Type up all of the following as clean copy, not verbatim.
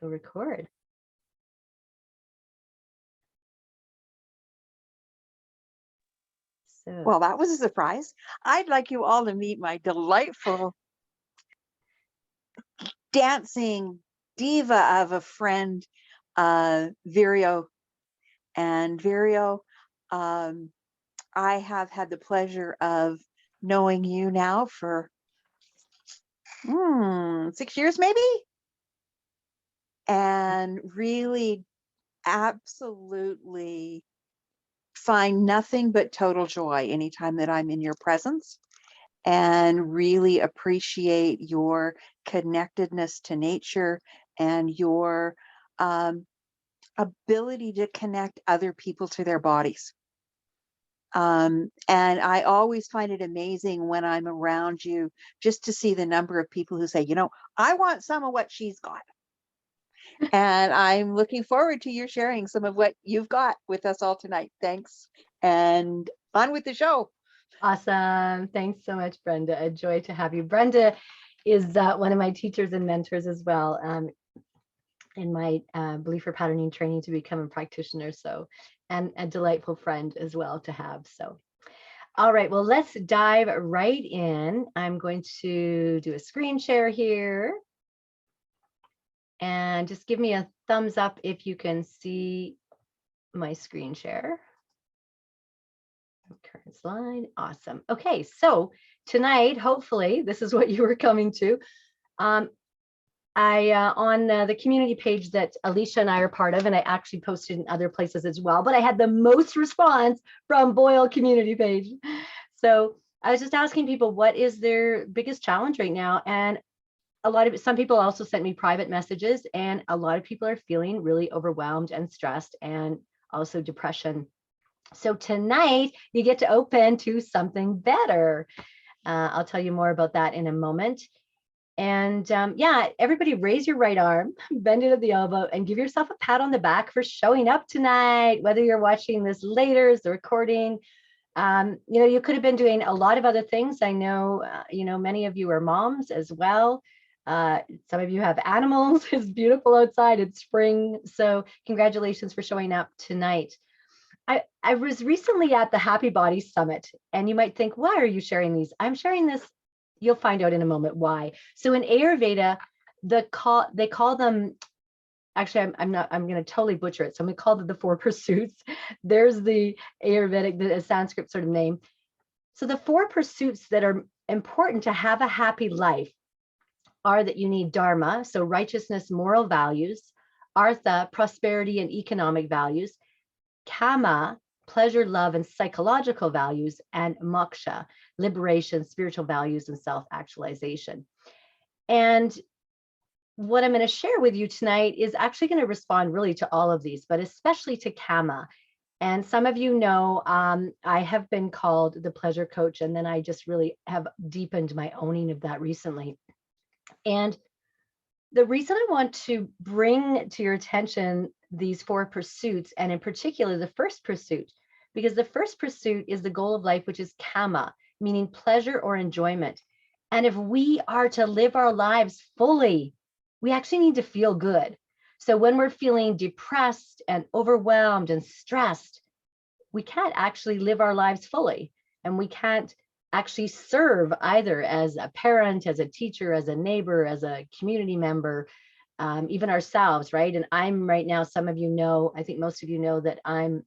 go record. So, well, that was a surprise. I'd like you all to meet my delightful dancing diva of a friend, Vireo. And Vireo, I have had the pleasure of knowing you now for 6 years, maybe, and really absolutely find nothing but total joy anytime that I'm in your presence, and really appreciate your connectedness to nature and your ability to connect other people to their bodies. And I always find it amazing when I'm around you just to see the number of people who say, I want some of what she's got. And I'm looking forward to you sharing some of what you've got with us all tonight. Thanks. And on with the show. awesome. Thanks so much, Brenda. A joy to have you. Brenda is one of my teachers and mentors as well in my belief for patterning training to become a practitioner. So, and a delightful friend as well to have. So, all right, well, let's dive right in. I'm going to do a screen share here. And just give me a thumbs up if you can see my screen share. Current slide. Awesome. Okay, so tonight, hopefully, this is what you were coming to. On the community page that Alicia and I are part of, and I actually posted in other places as well, but I had the most response from Boyle community page. So I was just asking people, what is their biggest challenge right now? And some people also sent me private messages, and a lot of people are feeling really overwhelmed and stressed, and also depression. So tonight you get to open to something better. I'll tell you more about that in a moment. And yeah, everybody raise your right arm, bend it at the elbow, and give yourself a pat on the back for showing up tonight, whether you're watching this later, the recording. You could have been doing a lot of other things. I know, many of you are moms as well. Some of you have animals. It's beautiful outside. It's spring. So congratulations for showing up tonight. I was recently at the Happy Body Summit, and you might think, why are you sharing these? I'm sharing this. You'll find out in a moment why. So in Ayurveda, they call them, actually, I'm going to totally butcher it. So I'm going to call them the 4 pursuits. There's the Ayurvedic, the Sanskrit sort of name. So the 4 pursuits that are important to have a happy life are that you need dharma, so righteousness, moral values, artha, prosperity and economic values, kama, pleasure, love, and psychological values, and moksha, liberation, spiritual values, and self-actualization. And what I'm going to share with you tonight is actually going to respond really to all of these, but especially to kama. And some of you know, I have been called the pleasure coach, and then I just really have deepened my owning of that recently. And the reason I want to bring to your attention these 4 pursuits, and in particular the first pursuit, because the first pursuit is the goal of life, which is kama, meaning pleasure or enjoyment. And if we are to live our lives fully, we actually need to feel good. So when we're feeling depressed and overwhelmed and stressed, we can't actually live our lives fully, and we can't actually serve either as a parent, as a teacher, as a neighbor, as a community member, even ourselves, right? And I'm right now, some of you know, I think most of you know that I'm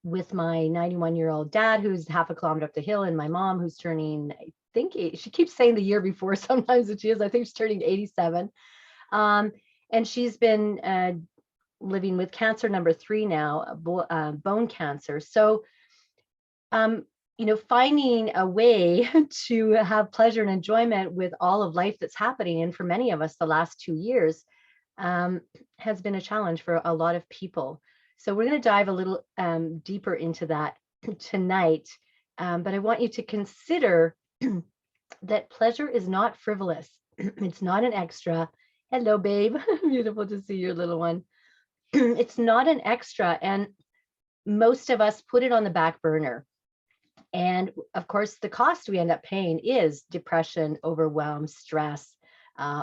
with my 91-year-old dad, who's half a kilometer up the hill, and my mom, who's turning, I think, she keeps saying the year before sometimes that she is, I think she's turning 87. And she's been living with cancer number 3 now, bone cancer. So, finding a way to have pleasure and enjoyment with all of life that's happening, and for many of us, the last 2 years has been a challenge for a lot of people. So we're going to dive a little deeper into that tonight. But I want you to consider that pleasure is not frivolous. It's not an extra. Hello, babe. Beautiful to see your little one. It's not an extra. And most of us put it on the back burner. And of course, the cost we end up paying is depression, overwhelm, stress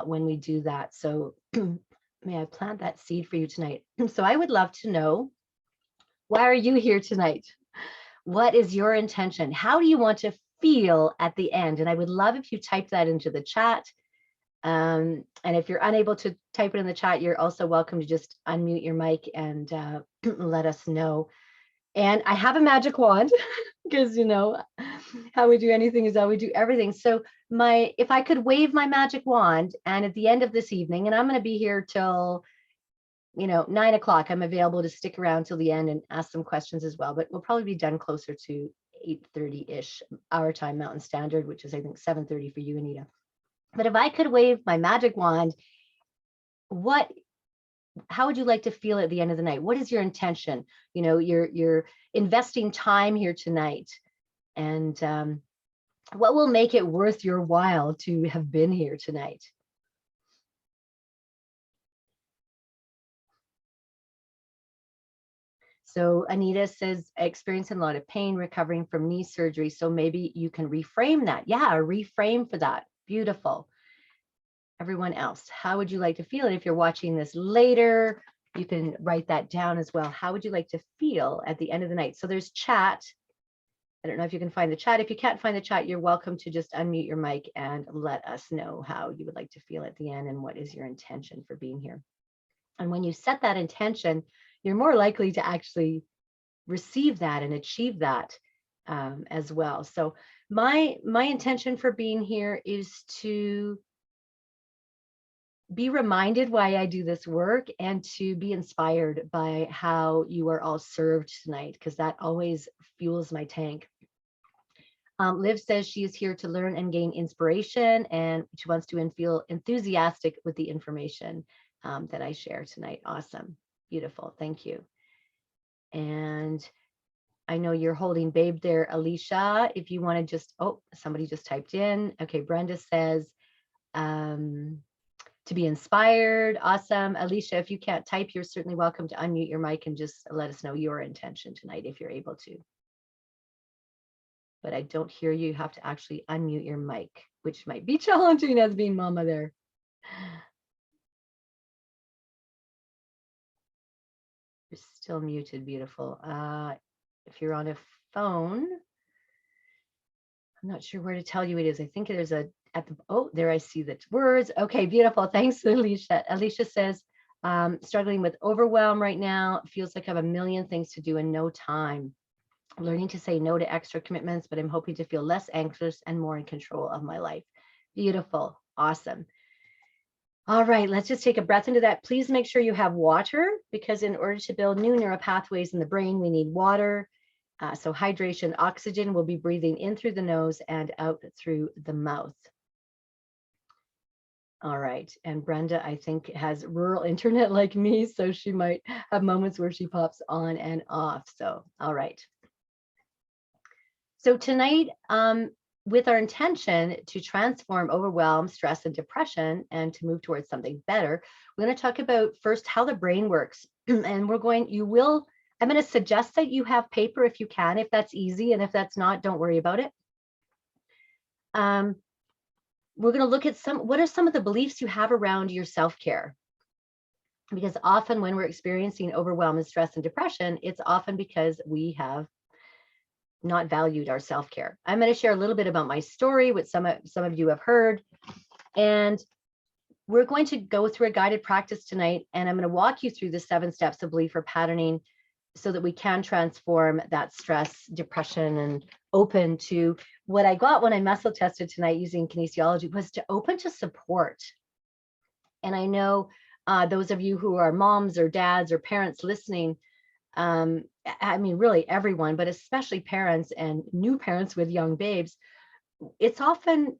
when we do that. So may I plant that seed for you tonight? So I would love to know, why are you here tonight? What is your intention? How do you want to feel at the end? And I would love if you type that into the chat. And if you're unable to type it in the chat, you're also welcome to just unmute your mic and let us know. And I have a magic wand because, how we do anything is how we do everything. So if I could wave my magic wand, and at the end of this evening, and I'm going to be here till 9 o'clock, I'm available to stick around till the end and ask some questions as well, but we'll probably be done closer to 8:30-ish our time, Mountain Standard, which is, I think, 7:30 for you, Anita. But if I could wave my magic wand, how would you like to feel at the end of the night? What is your intention? You're investing time here tonight, and what will make it worth your while to have been here tonight? So Anita says, experiencing a lot of pain, recovering from knee surgery. So maybe you can reframe that. Yeah, reframe for that. Beautiful. Everyone else, how would you like to feel? And if you're watching this later, you can write that down as well. How would you like to feel at the end of the night? So there's chat. I don't know if you can find the chat. If you can't find the chat, you're welcome to just unmute your mic and let us know how you would like to feel at the end and what is your intention for being here. And when you set that intention, you're more likely to actually receive that and achieve that as well. So my intention for being here is to be reminded why I do this work and to be inspired by how you are all served tonight, because that always fuels my tank. Liv says she is here to learn and gain inspiration, and she wants to feel enthusiastic with the information that I share tonight. Awesome. Beautiful. Thank you. And I know you're holding babe there, Alicia. If you want to just, somebody just typed in. Okay, Brenda says, to be inspired. Awesome. Alicia, if you can't type, you're certainly welcome to unmute your mic and just let us know your intention tonight if you're able to. But I don't hear you. You have to actually unmute your mic, which might be challenging as being mama there. You're still muted, beautiful. If you're on a phone, I'm not sure where to tell you it is. I think there's there I see the words. Okay, beautiful. Thanks, Alicia. Alicia says, struggling with overwhelm right now. Feels like I have a million things to do and no time. Learning to say no to extra commitments, but I'm hoping to feel less anxious and more in control of my life. Beautiful. Awesome. All right, let's just take a breath into that. Please make sure you have water, because in order to build new neural pathways in the brain, we need water. So hydration, oxygen, we'll be breathing in through the nose and out through the mouth. All right, and Brenda, I think, has rural internet like me, so she might have moments where she pops on and off. So, all right. So tonight, with our intention to transform overwhelm, stress, and depression and to move towards something better, we're going to talk about first how the brain works. And I'm going to suggest that you have paper if you can, if that's easy. And if that's not, don't worry about it. We're going to look at what are some of the beliefs you have around your self-care? Because often when we're experiencing overwhelm and stress and depression, it's often because we have not valued our self-care. I'm going to share a little bit about my story, which some of you have heard. And we're going to go through a guided practice tonight, and I'm going to walk you through the 7 steps of belief or patterning so that we can transform that stress, depression, and open to what I got when I muscle tested tonight using kinesiology was to open to support. And I know those of you who are moms or dads or parents listening, I mean, really everyone, but especially parents and new parents with young babes, it's often,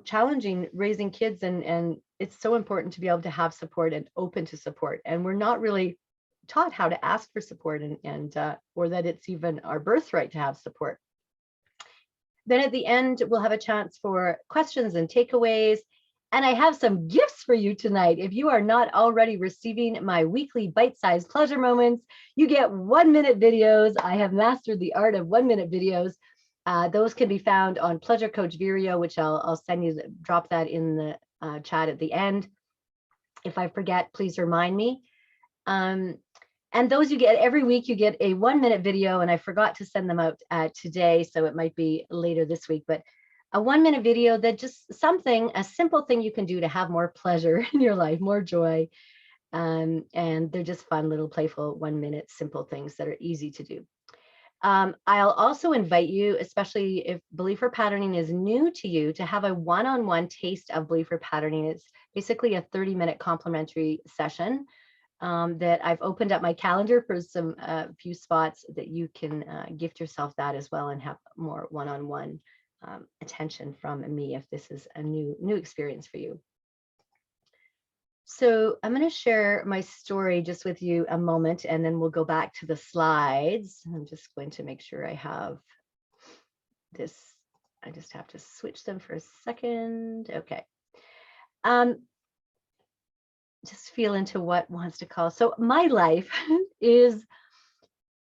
challenging raising kids, and it's so important to be able to have support and open to support. And we're not really taught how to ask for support or that it's even our birthright to have support. Then at the end, we'll have a chance for questions and takeaways. And I have some gifts for you tonight. If you are not already receiving my weekly bite-sized pleasure moments, you get 1-minute videos. I have mastered the art of 1-minute videos. Those can be found on Pleasure Coach Vireo, which I'll send you, drop that in the chat at the end. If I forget, please remind me. And those you get every week, you get a 1-minute video, and I forgot to send them out today, so it might be later this week, but a 1-minute video that just a simple thing you can do to have more pleasure in your life, more joy. And they're just fun, little playful 1-minute simple things that are easy to do. I'll also invite you, especially if Believer Patterning is new to you, to have a one-on-one taste of Believer Patterning. It's basically a 30-minute complimentary session that I've opened up my calendar for some few spots that you can gift yourself that as well and have more one-on-one attention from me if this is a new experience for you. So I'm going to share my story just with you a moment, and then we'll go back to the slides. I'm just going to make sure I have this. I just have to switch them for a second. Okay. Just feel into what wants to call. So my life is,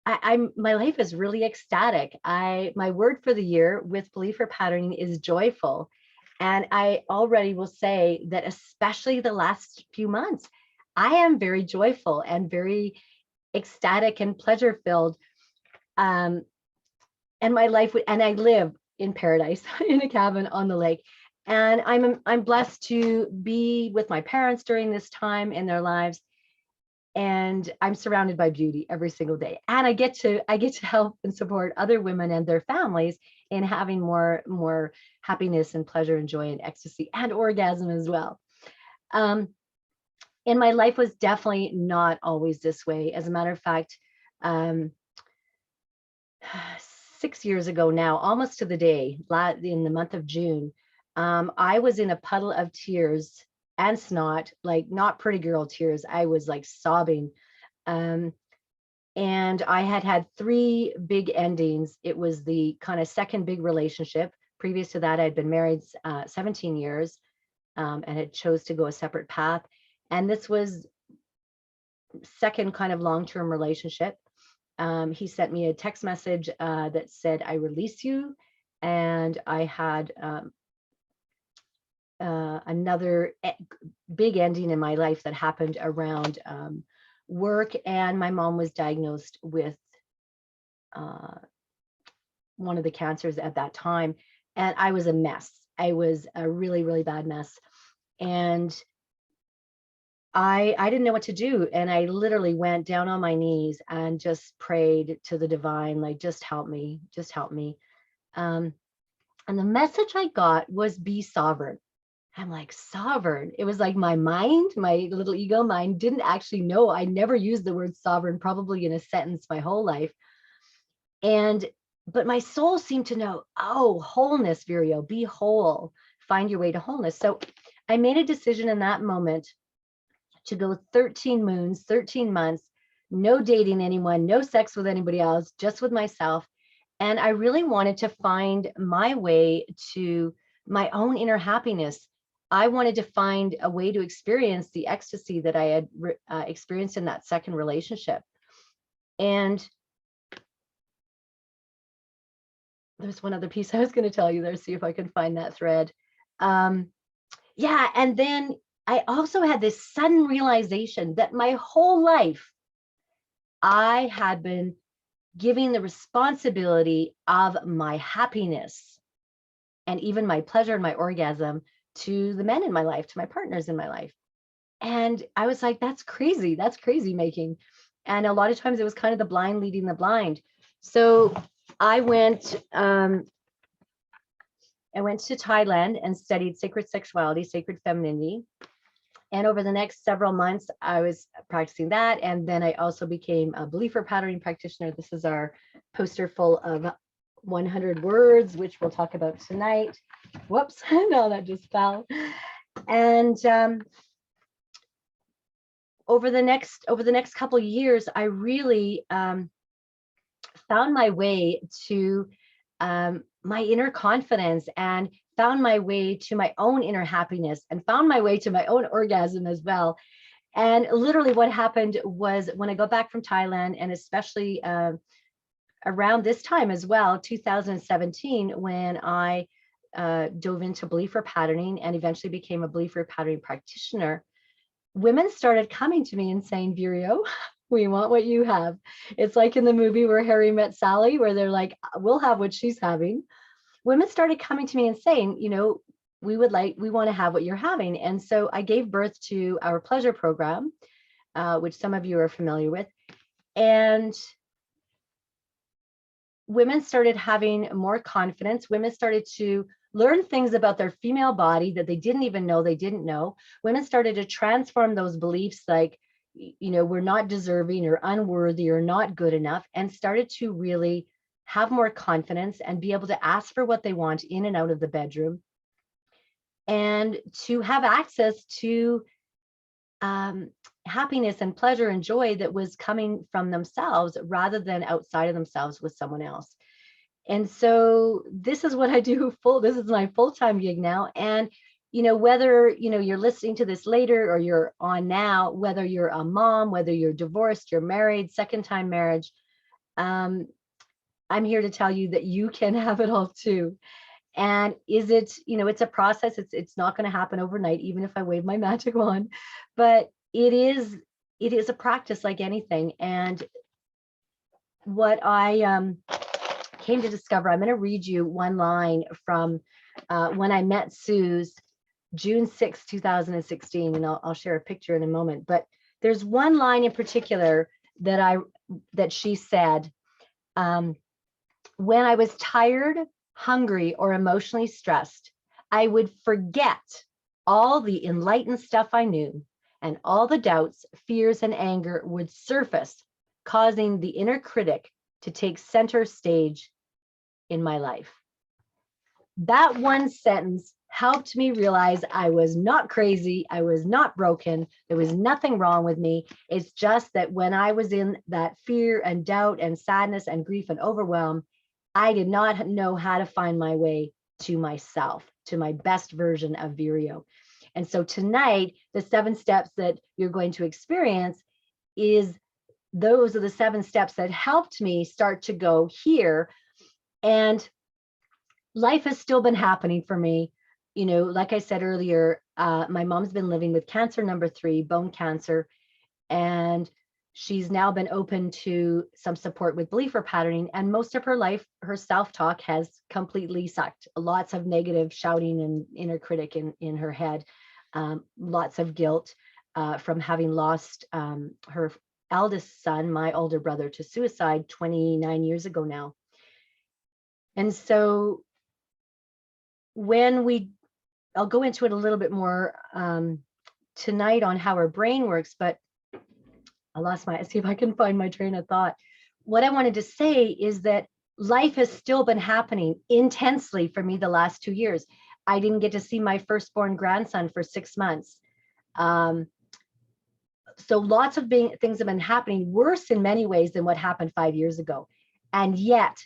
my life is really ecstatic. My word for the year with Believer Patterning is joyful. And I already will say that especially the last few months, I am very joyful and very ecstatic and pleasure filled. And my life, and I live in paradise in a cabin on the lake. And I'm blessed to be with my parents during this time in their lives. And I'm surrounded by beauty every single day. And I get to help and support other women and their families in having more happiness and pleasure and joy and ecstasy and orgasm as well. And my life was definitely not always this way. As a matter of fact, 6 years ago now, almost to the day, in the month of June, I was in a puddle of tears and snot, like not pretty girl tears. I was like sobbing. And I had 3 big endings. It was the kind of second big relationship. Previous to that, I'd been married 17 years and had chose to go a separate path. And this was second kind of long-term relationship. He sent me a text message that said, I release you. And I had another big ending in my life that happened around work, and my mom was diagnosed with one of the cancers at that time, and I was a mess. I was a really, really bad mess, and I didn't know what to do, and I literally went down on my knees and just prayed to the divine, like, just help me, just help me. And the message I got was, be sovereign. I'm like, sovereign. It was like my mind, my little ego mind, didn't actually know. I never used the word sovereign, probably in a sentence my whole life. But my soul seemed to know, oh, wholeness, Vireo, be whole, find your way to wholeness. So I made a decision in that moment to go 13 moons, 13 months, no dating anyone, no sex with anybody else, just with myself. And I really wanted to find my way to my own inner happiness. I wanted to find a way to experience the ecstasy that I had experienced in that second relationship. And there's one other piece I was going to tell you there, see if I can find that thread. Yeah, and then I also had this sudden realization that my whole life I had been giving the responsibility of my happiness and even my pleasure and my orgasm to the men in my life, to my partners in my life. And I was like, that's crazy. That's crazy making. And a lot of times it was kind of the blind leading the blind. So I went to Thailand and studied sacred sexuality, sacred femininity. And over the next several months, I was practicing that. And then I also became a Believer Patterning practitioner. This is our poster full of 100 words, which we'll talk about tonight. Whoops, no, that just fell. And over the next couple of years, I really found my way to my inner confidence, and found my way to my own inner happiness, and found my way to my own orgasm as well. And literally what happened was, when I got back from Thailand, and especially around this time as well, 2017, when I dove into Believer Patterning and eventually became a Believer Patterning practitioner, women started coming to me and saying, Vireo, we want what you have. It's like in the movie Where Harry Met Sally, where they're like, we'll have what she's having. Women started coming to me and saying, we want to have what you're having. And so I gave birth to our Pleasure program, which some of you are familiar with. And women started having more confidence. Women started to learn things about their female body that they didn't even know they didn't know. Women started to transform those beliefs like, we're not deserving or unworthy or not good enough, and started to really have more confidence and be able to ask for what they want in and out of the bedroom, and to have access to happiness and pleasure and joy that was coming from themselves rather than outside of themselves with someone else. And so this is what I do this is my full-time gig now. And whether you're listening to this later or you're on now, whether you're a mom, whether you're divorced, you're married, second-time marriage, I'm here to tell you that you can have it all too. And it's a process. It's not going to happen overnight, even if I wave my magic wand, but it is a practice like anything. And what I came to discover, I'm going to read you one line from when I met Suze, June 6, 2016, and I'll share a picture in a moment. But there's one line in particular that she said, when I was tired, hungry, or emotionally stressed, I would forget all the enlightened stuff I knew, and all the doubts, fears, and anger would surface, causing the inner critic to take center stage in my life. That one sentence helped me realize I was not crazy. I was not broken. There was nothing wrong with me. It's just that when I was in that fear and doubt and sadness and grief and overwhelm, I did not know how to find my way to myself, to my best version of Vireo. And so tonight, the 7 steps that you're going to experience those are the 7 steps that helped me start to go here. And life has still been happening for me. Like I said earlier, my mom's been living with cancer number 3, bone cancer, and she's now been open to some support with belief repatterning. And most of her life, her self-talk has completely sucked. Lots of negative shouting and inner critic in her head. Lots of guilt from having lost her eldest son, my older brother, to suicide 29 years ago now. And so I'll go into it a little bit more tonight on how our brain works, but see if I can find my train of thought. What I wanted to say is that life has still been happening intensely for me the last 2 years. I didn't get to see my firstborn grandson for 6 months. So lots of things have been happening worse in many ways than what happened 5 years ago. And yet,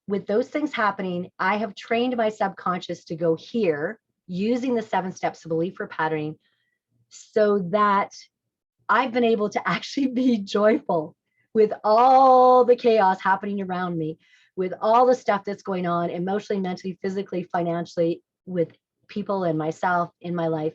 with those things happening, I have trained my subconscious to go here using the 7 steps of belief repatterning so that I've been able to actually be joyful with all the chaos happening around me, with all the stuff that's going on emotionally, mentally, physically, financially, with people and myself in my life.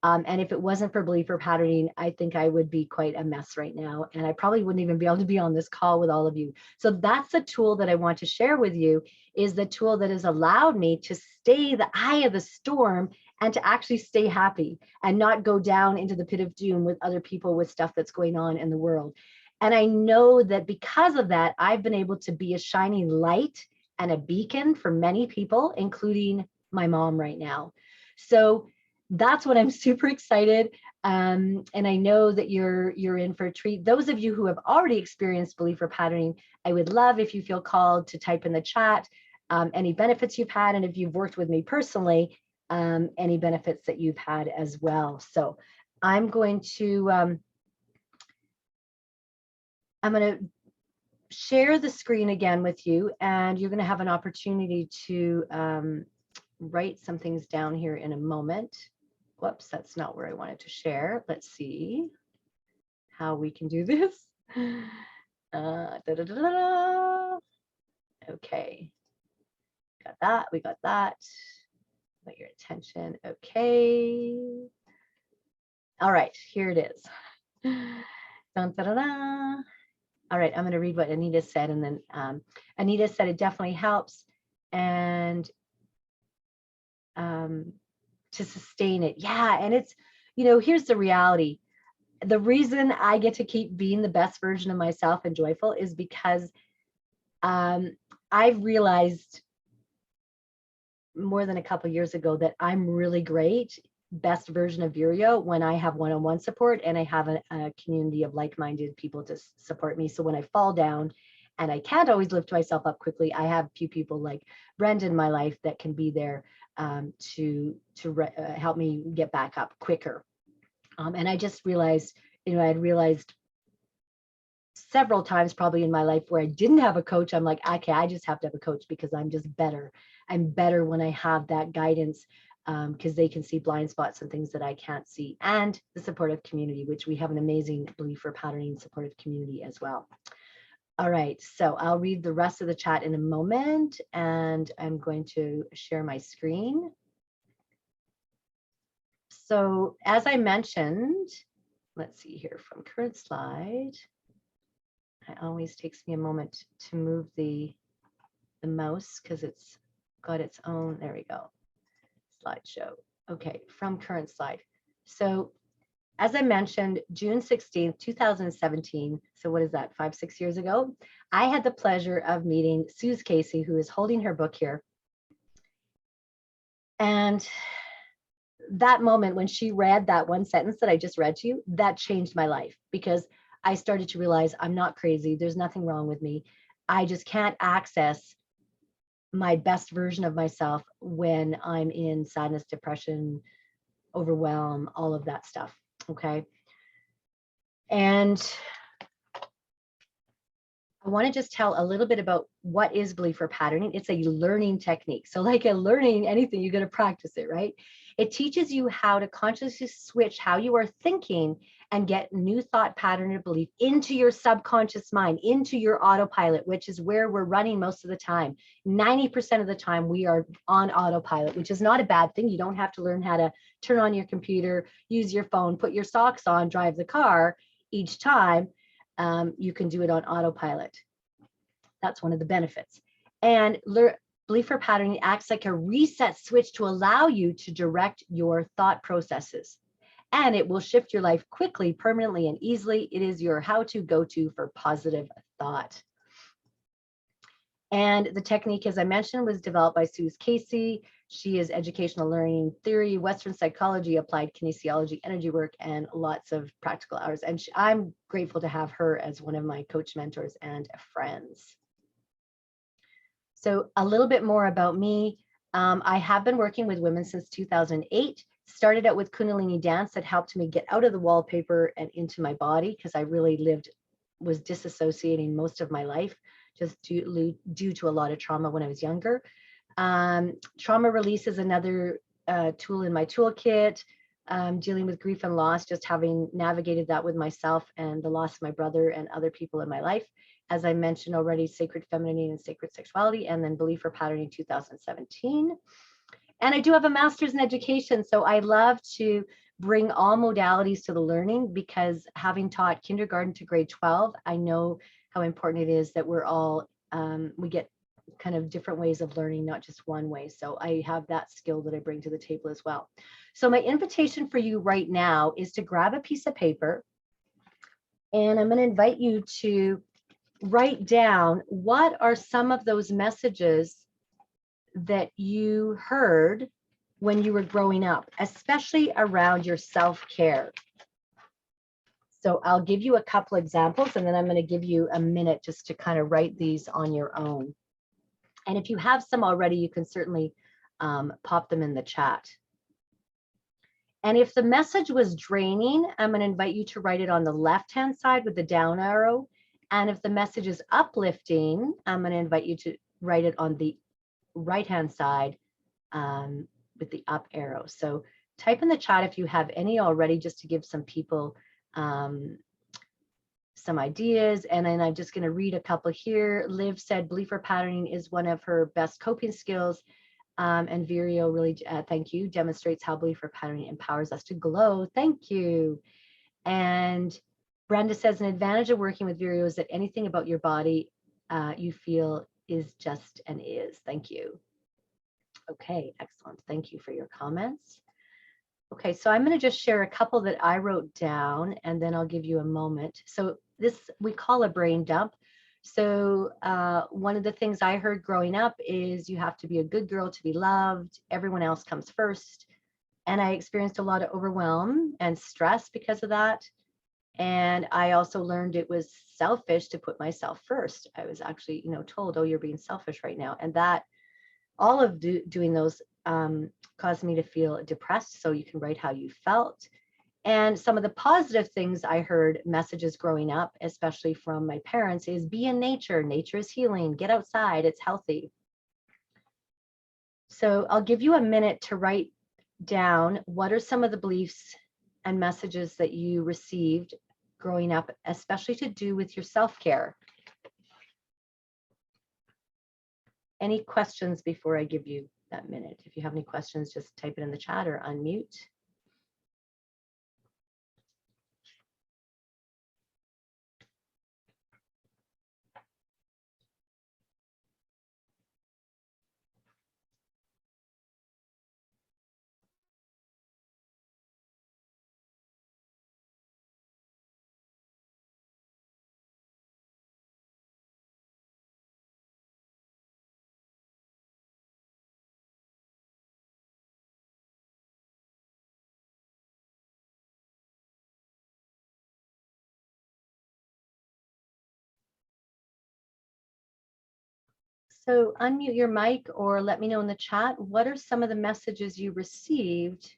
And if it wasn't for belief repatterning, I think I would be quite a mess right now. And I probably wouldn't even be able to be on this call with all of you. So that's the tool that I want to share with you, is the tool that has allowed me to stay the eye of the storm and to actually stay happy and not go down into the pit of doom with other people with stuff that's going on in the world. And I know that because of that, I've been able to be a shining light and a beacon for many people, including my mom right now. So that's what I'm super excited. And I know that you're in for a treat. Those of you who have already experienced belief repatterning, I would love if you feel called to type in the chat any benefits you've had, and if you've worked with me personally, any benefits that you've had as well. So I'm going to share the screen again with you, and you're going to have an opportunity to write some things down here in a moment. Whoops, that's not where I wanted to share. Let's see how we can do this. Okay, got that, we got that. Got your attention, okay. All right, here it is. Dun, dun, dun, dun. All right, I'm going to read what Anita said, and then Anita said it definitely helps, and to sustain it. Yeah, and it's, here's the reality. The reason I get to keep being the best version of myself and joyful is because I've realized more than a couple of years ago that I'm really great, best version of Vireo, when I have one-on-one support and I have a community of like-minded people to support me. So when I fall down and I can't always lift myself up quickly, I have a few people like Brenda in my life that can be there to help me get back up quicker. And I just realized, I'd realized several times probably in my life where I didn't have a coach. I'm like, okay, I just have to have a coach because I'm just better. I'm better when I have that guidance, because they can see blind spots and things that I can't see, and the supportive community, which we have an amazing Belief for Patterning supportive community as well. All right, so I'll read the rest of the chat in a moment, and I'm going to share my screen. So as I mentioned, let's see here from current slide. It always takes me a moment to move the mouse because it's got its own, there we go, slideshow. Okay, from current slide. So as I mentioned, June 16th, 2017, so what is that, 5-6 years ago, I had the pleasure of meeting Suze Casey, who is holding her book here. And that moment when she read that one sentence that I just read to you, that changed my life, because I started to realize I'm not crazy. There's nothing wrong with me. I just can't access my best version of myself when I'm in sadness, depression, overwhelm, all of that stuff. Okay. And I want to just tell a little bit about what is Belief for Patterning. It's a learning technique. So like a learning anything, you're going to practice it, right? It teaches you how to consciously switch how you are thinking and get new thought pattern or belief into your subconscious mind, into your autopilot, which is where we're running most of the time. 90% of the time we are on autopilot, which is not a bad thing. You don't have to learn how to turn on your computer, use your phone, put your socks on, drive the car each time. You can do it on autopilot. That's one of the benefits. And Belief for Patterning acts like a reset switch to allow you to direct your thought processes. And it will shift your life quickly, permanently, and easily. It is your how-to go-to for positive thought. And the technique, as I mentioned, was developed by Suze Casey. She is educational learning theory, Western psychology, applied kinesiology, energy work, and lots of practical hours. And I'm grateful to have her as one of my coach mentors and friends. So a little bit more about me. I have been working with women since 2008. Started out with Kundalini dance that helped me get out of the wallpaper and into my body, because I really was disassociating most of my life, just due to a lot of trauma when I was younger. Trauma release is another tool in my toolkit. Dealing with grief and loss, just having navigated that with myself and the loss of my brother and other people in my life. As I mentioned already, sacred femininity and sacred sexuality, and then Belief for Patterning 2017. And I do have a master's in education, so I love to bring all modalities to the learning, because having taught kindergarten to grade 12, I know how important it is that we're all, we get kind of different ways of learning, not just one way. So I have that skill that I bring to the table as well. So my invitation for you right now is to grab a piece of paper, and I'm going to invite you to write down what are some of those messages that you heard when you were growing up, especially around your self-care. So I'll give you a couple examples, and then I'm going to give you a minute just to kind of write these on your own. And if you have some already, you can certainly pop them in the chat. And if the message was draining, I'm going to invite you to write it on the left-hand side with the down arrow. And if the message is uplifting, I'm going to invite you to write it on the right-hand side with the up arrow. So type in the chat if you have any already, just to give some people some ideas. And then I'm just going to read a couple here. Liv said Belief for Patterning is one of her best coping skills. And Vireo really, thank you, demonstrates how belief or pattern empowers us to glow. Thank you. And Brenda says, an advantage of working with Vireo is that anything about your body you feel is just and is. Thank you. Okay, excellent. Thank you for your comments. Okay, so I'm going to just share a couple that I wrote down, and then I'll give you a moment. So this we call a brain dump. So one of the things I heard growing up is you have to be a good girl to be loved. Everyone else comes first. And I experienced a lot of overwhelm and stress because of that. And I also learned it was selfish to put myself first. I was actually, told, oh, you're being selfish right now. And that all of doing those caused me to feel depressed. So you can write how you felt. And some of the positive things I heard messages growing up, especially from my parents, is be in nature. Nature is healing. Get outside. It's healthy. So I'll give you a minute to write down what are some of the beliefs and messages that you received growing up, especially to do with your self-care. Any questions before I give you that minute? If you have any questions, just type it in the chat or unmute. So unmute your mic or let me know in the chat, what are some of the messages you received,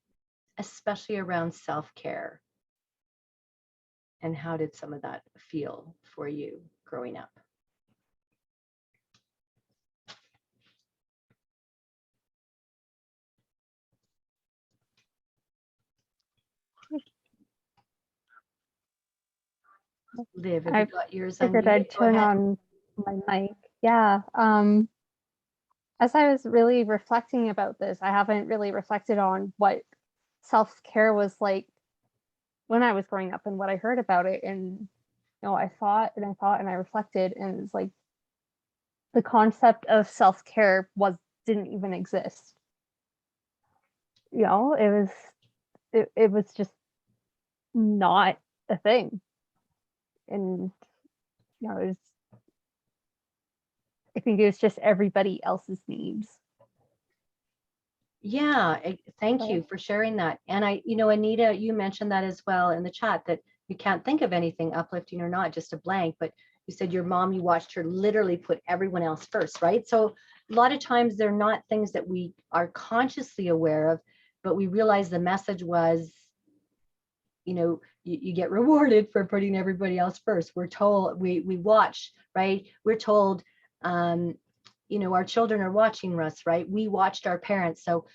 especially around self-care? And how did some of that feel for you growing up? Liv, have you got yours Figured unmuted? I'd Go turn ahead. on my mic. Yeah. As I was really reflecting about this, I haven't really reflected on what self-care was like when I was growing up and what I heard about it. And I thought and I thought and I reflected, and it's like the concept of self-care didn't even exist. It was just not a thing. And it was, I think it was just everybody else's needs. Yeah, thank you for sharing that. And Anita, you mentioned that as well in the chat, that you can't think of anything uplifting or not, just a blank, but you said your mom, you watched her literally put everyone else first, right? So a lot of times they're not things that we are consciously aware of, but we realize the message was, you get rewarded for putting everybody else first. We're told, we watch, right? We're told, our children are watching us, right? We watched our parents. So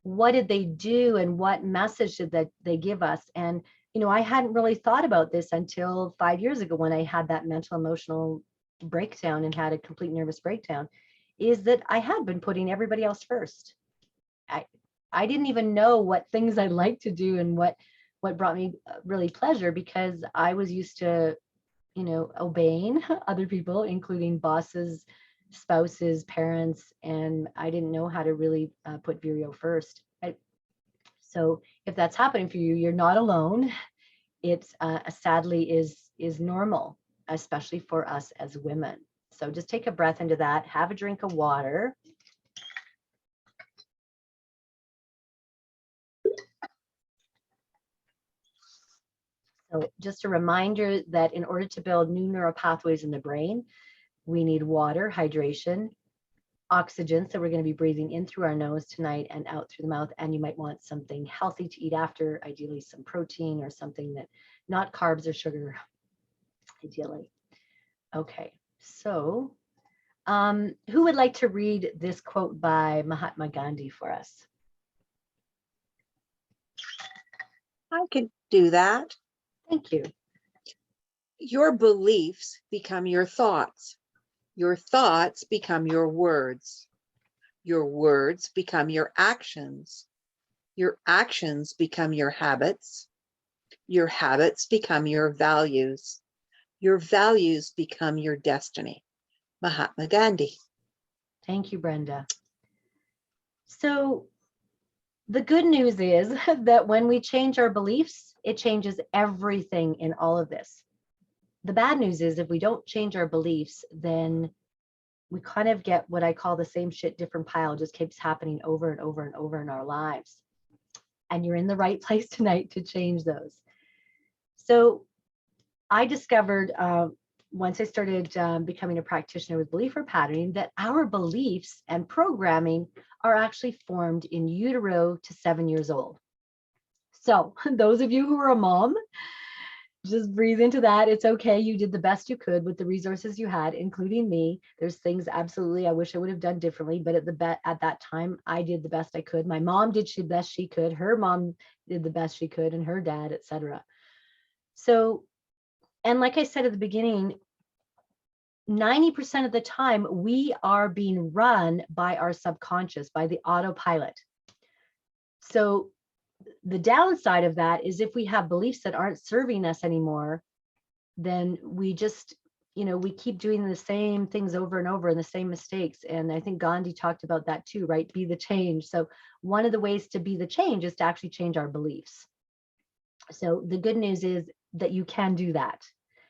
what did they do and what message did they give us? And, I hadn't really thought about this until 5 years ago when I had that mental emotional breakdown and had a complete nervous breakdown, is that I had been putting everybody else first. I didn't even know what things I liked to do and what brought me really pleasure, because I was used to, obeying other people, including bosses, spouses, parents, and I didn't know how to really put Vireo first. So if that's happening for you, you're not alone. It's sadly is normal, especially for us as women. So just take a breath into that, have a drink of water. So just a reminder that in order to build new neural pathways in the brain, we need water, hydration, oxygen. So we're going to be breathing in through our nose tonight and out through the mouth. And you might want something healthy to eat after, ideally some protein or something that not carbs or sugar, ideally. Okay, so who would like to read this quote by Mahatma Gandhi for us? I can do that. Thank you. Your beliefs become your thoughts. Your thoughts become your words. Your words become your actions. Your actions become your habits. Your habits become your values. Your values become your destiny. Mahatma Gandhi. Thank you, Brenda. So the good news is that when we change our beliefs, it changes everything in all of this. The bad news is if we don't change our beliefs, then we kind of get what I call the same shit, different pile, just keeps happening over and over and over in our lives. And you're in the right place tonight to change those. So I discovered once I started becoming a practitioner with belief repatterning that our beliefs and programming are actually formed in utero to 7 years old. So those of you who are a mom, just breathe into that. It's okay. You did the best you could with the resources you had, including me. There's things absolutely I wish I would have done differently, but at that time, I did the best I could. My mom did the best she could. Her mom did the best she could, and her dad, etc. So, and like I said at the beginning, 90% of the time, we are being run by our subconscious, by the autopilot. So the downside of that is if we have beliefs that aren't serving us anymore, then we just, we keep doing the same things over and over and the same mistakes. And I think Gandhi talked about that too, right? Be the change. So one of the ways to be the change is to actually change our beliefs. So the good news is that you can do that.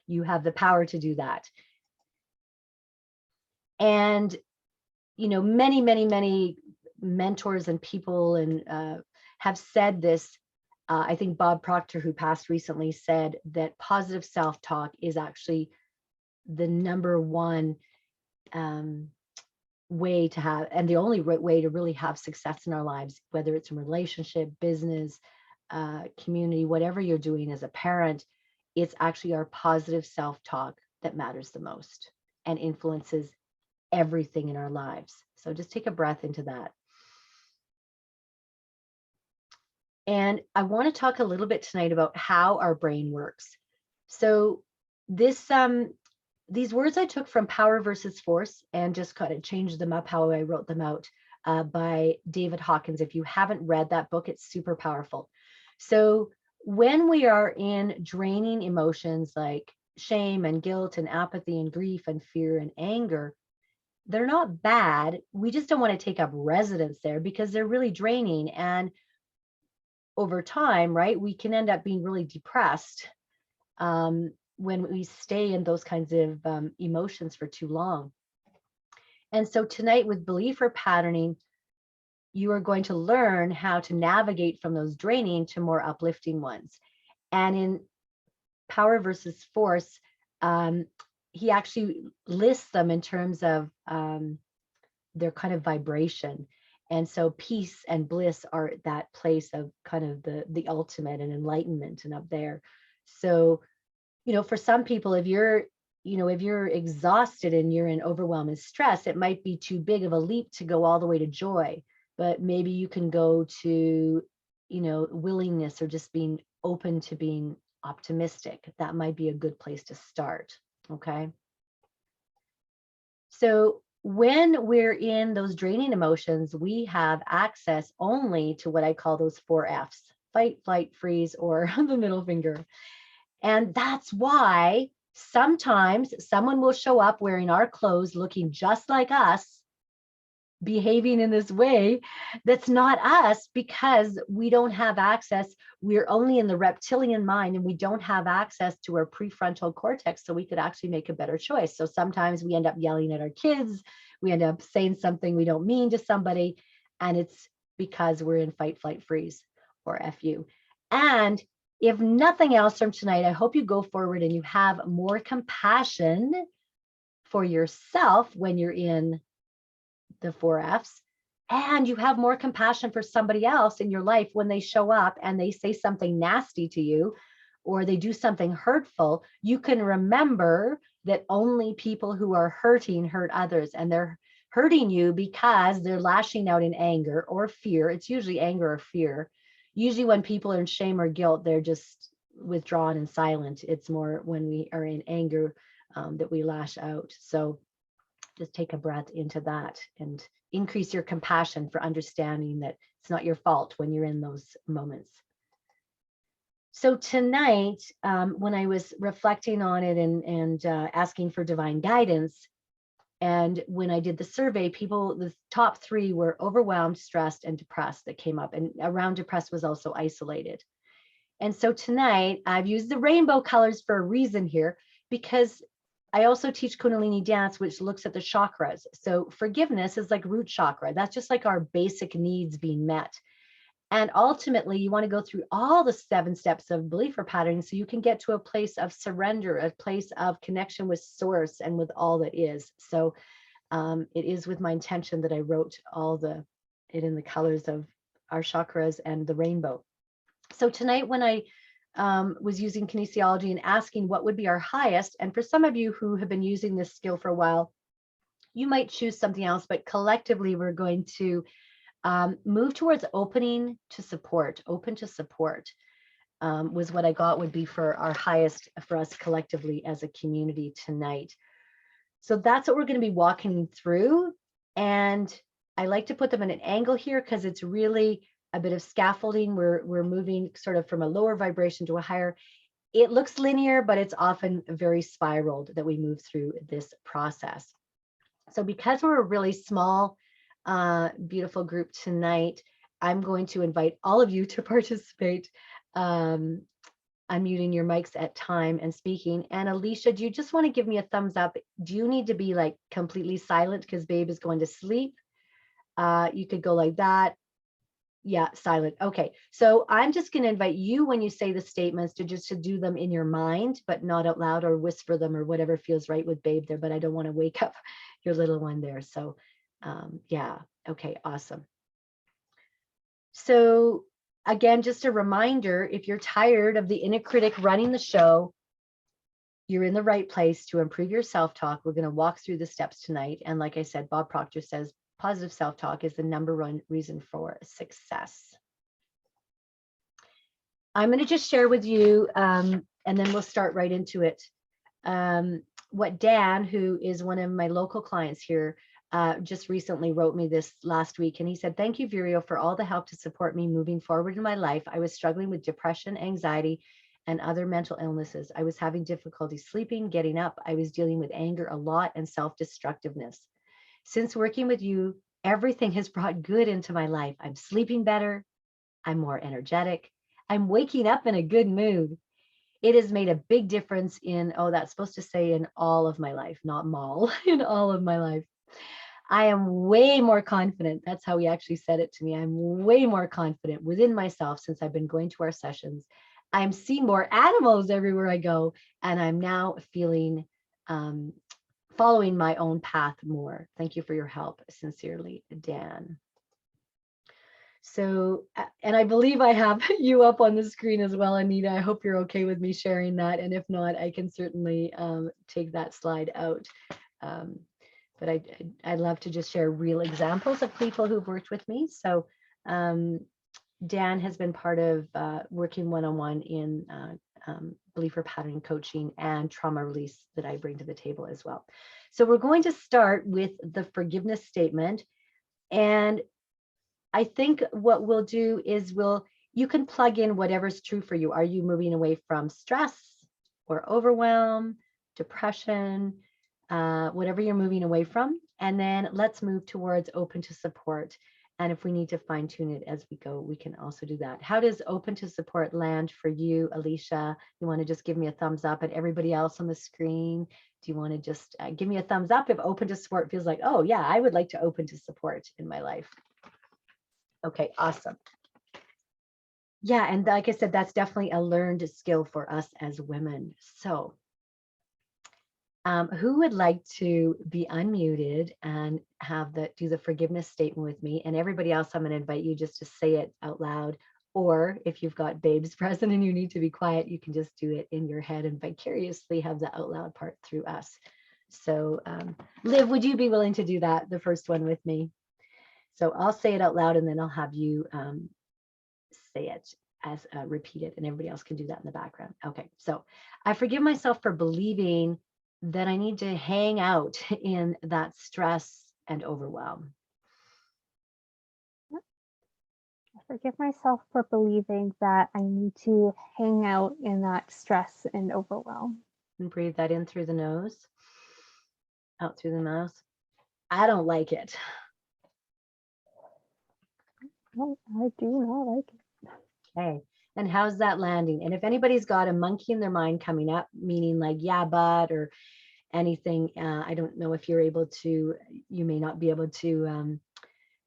You have the power to do that. And, many mentors and people and have said this. I think Bob Proctor, who passed recently, said that positive self-talk is actually the number one way to have, and the only way to really have success in our lives, whether it's in relationship, business, community, whatever you're doing as a parent. It's actually our positive self-talk that matters the most and influences everything in our lives. So just take a breath into that. And I want to talk a little bit tonight about how our brain works. So these words I took from Power versus Force and just kind of changed them up how I wrote them out by David Hawkins. If you haven't read that book, it's super powerful. So when we are in draining emotions like shame and guilt and apathy and grief and fear and anger, they're not bad. We just don't want to take up residence there because they're really draining. And over time, right, we can end up being really depressed when we stay in those kinds of emotions for too long. And so tonight with belief repatterning, you are going to learn how to navigate from those draining to more uplifting ones. And in Power versus Force, he actually lists them in terms of their kind of vibration. And so peace and bliss are that place of kind of the ultimate and enlightenment and up there. So, for some people, if you're exhausted and you're in overwhelm and stress, it might be too big of a leap to go all the way to joy, but maybe you can go to, willingness or just being open to being optimistic. That might be a good place to start. Okay. So when we're in those draining emotions, we have access only to what I call those 4 F's: fight, flight, freeze, or the middle finger. And that's why sometimes someone will show up wearing our clothes, looking just like us, behaving in this way that's not us, because we don't have access. We're only in the reptilian mind and we don't have access to our prefrontal cortex, so we could actually make a better choice. So sometimes we end up yelling at our kids, we end up saying something we don't mean to somebody, and it's because we're in fight, flight, freeze, or FU. And if nothing else from tonight, I hope you go forward and you have more compassion for yourself when you're in the 4 F's, and you have more compassion for somebody else in your life when they show up and they say something nasty to you or they do something hurtful. You can remember that only people who are hurting hurt others, and they're hurting you because they're lashing out in anger or fear. It's usually anger or fear. Usually when people are in shame or guilt, they're just withdrawn and silent. It's more when we are in anger that we lash out. So Just take a breath into that and increase your compassion for understanding that it's not your fault when you're in those moments. So tonight, when I was reflecting on it and asking for divine guidance, and when I did the survey, the top 3 were overwhelmed, stressed, and depressed that came up. And around depressed was also isolated. And so tonight, I've used the rainbow colors for a reason here, because I also teach Kundalini dance, which looks at the chakras. So forgiveness is like root chakra. That's just like our basic needs being met. And ultimately, you want to go through all the 7 steps of belief or patterning so you can get to a place of surrender, a place of connection with source and with all that is. So it is with my intention that I wrote it in the colors of our chakras and the rainbow. So tonight, when I was using kinesiology and asking what would be our highest, and for some of you who have been using this skill for a while, you might choose something else, but collectively, we're going to move towards open to support was what I got would be for our highest for us collectively as a community tonight. So that's what we're going to be walking through. And I like to put them in an angle here because it's really a bit of scaffolding. We're moving sort of from a lower vibration to a higher. It looks linear, but it's often very spiraled that we move through this process. So because we're a really small, beautiful group tonight, I'm going to invite all of you to participate. Unmuting your mics at time and speaking. And Alicia, do you just want to give me a thumbs up? Do you need to be like completely silent because babe is going to sleep? You could go like that. Yeah, silent. Okay, so I'm just going to invite you when you say the statements to do them in your mind, but not out loud, or whisper them or whatever feels right with babe there. But I don't want to wake up your little one there. So yeah, okay, awesome. So again, just a reminder, if you're tired of the inner critic running the show, you're in the right place to improve your self-talk. We're going to walk through the steps tonight. And like I said, Bob Proctor says, positive self-talk is the #1 reason for success. I'm going to just share with you, and then we'll start right into it. What Dan, who is one of my local clients here, just recently wrote me this last week. And he said, "Thank you, Vireo, for all the help to support me moving forward in my life. I was struggling with depression, anxiety, and other mental illnesses. I was having difficulty sleeping, getting up. I was dealing with anger a lot and self-destructiveness. Since working with you, everything has brought good into my life. I'm sleeping better. I'm more energetic. I'm waking up in a good mood. It has made a big difference in," oh, that's supposed to say in all of my life, not mall, in all of my life. "I am way more confident." That's how he actually said it to me. "I'm way more confident within myself since I've been going to our sessions. I'm seeing more animals everywhere I go, and I'm now feeling following my own path more. Thank you for your help. Sincerely, Dan." So, and I believe I have you up on the screen as well, Anita. I hope you're okay with me sharing that. And if not, I can certainly take that slide out. But I'd love to just share real examples of people who've worked with me. So Dan has been part of working one-on-one in belief or pattern coaching and trauma release that I bring to the table as well. So we're going to start with the forgiveness statement. And I think what we'll do is you can plug in whatever's true for you. Are you moving away from stress or overwhelm, depression, whatever you're moving away from? And then let's move towards open to support. And if we need to fine tune it as we go, we can also do that. How does open to support land for you, Alicia? You want to just give me a thumbs up, and everybody else on the screen, do you want to just give me a thumbs up if open to support feels like, oh yeah, I would like to open to support in my life. Okay, awesome. Yeah, and like I said, that's definitely a learned skill for us as women. So who would like to be unmuted and do the forgiveness statement with me? And everybody else, I'm going to invite you just to say it out loud. Or if you've got babes present and you need to be quiet, you can just do it in your head and vicariously have the out loud part through us. So Liv, would you be willing to do that, the first one with me? So I'll say it out loud and then I'll have you say it as repeat it, and everybody else can do that in the background. Okay, so I forgive myself for believing that I need to hang out in that stress and overwhelm. I forgive myself for believing that I need to hang out in that stress and overwhelm. And breathe that in through the nose, out through the mouth. I don't like it. No, I do not like it. Okay. And how's that landing? And if anybody's got a monkey in their mind coming up, meaning like, yeah, but, or anything, I don't know if you're able to, you may not be able to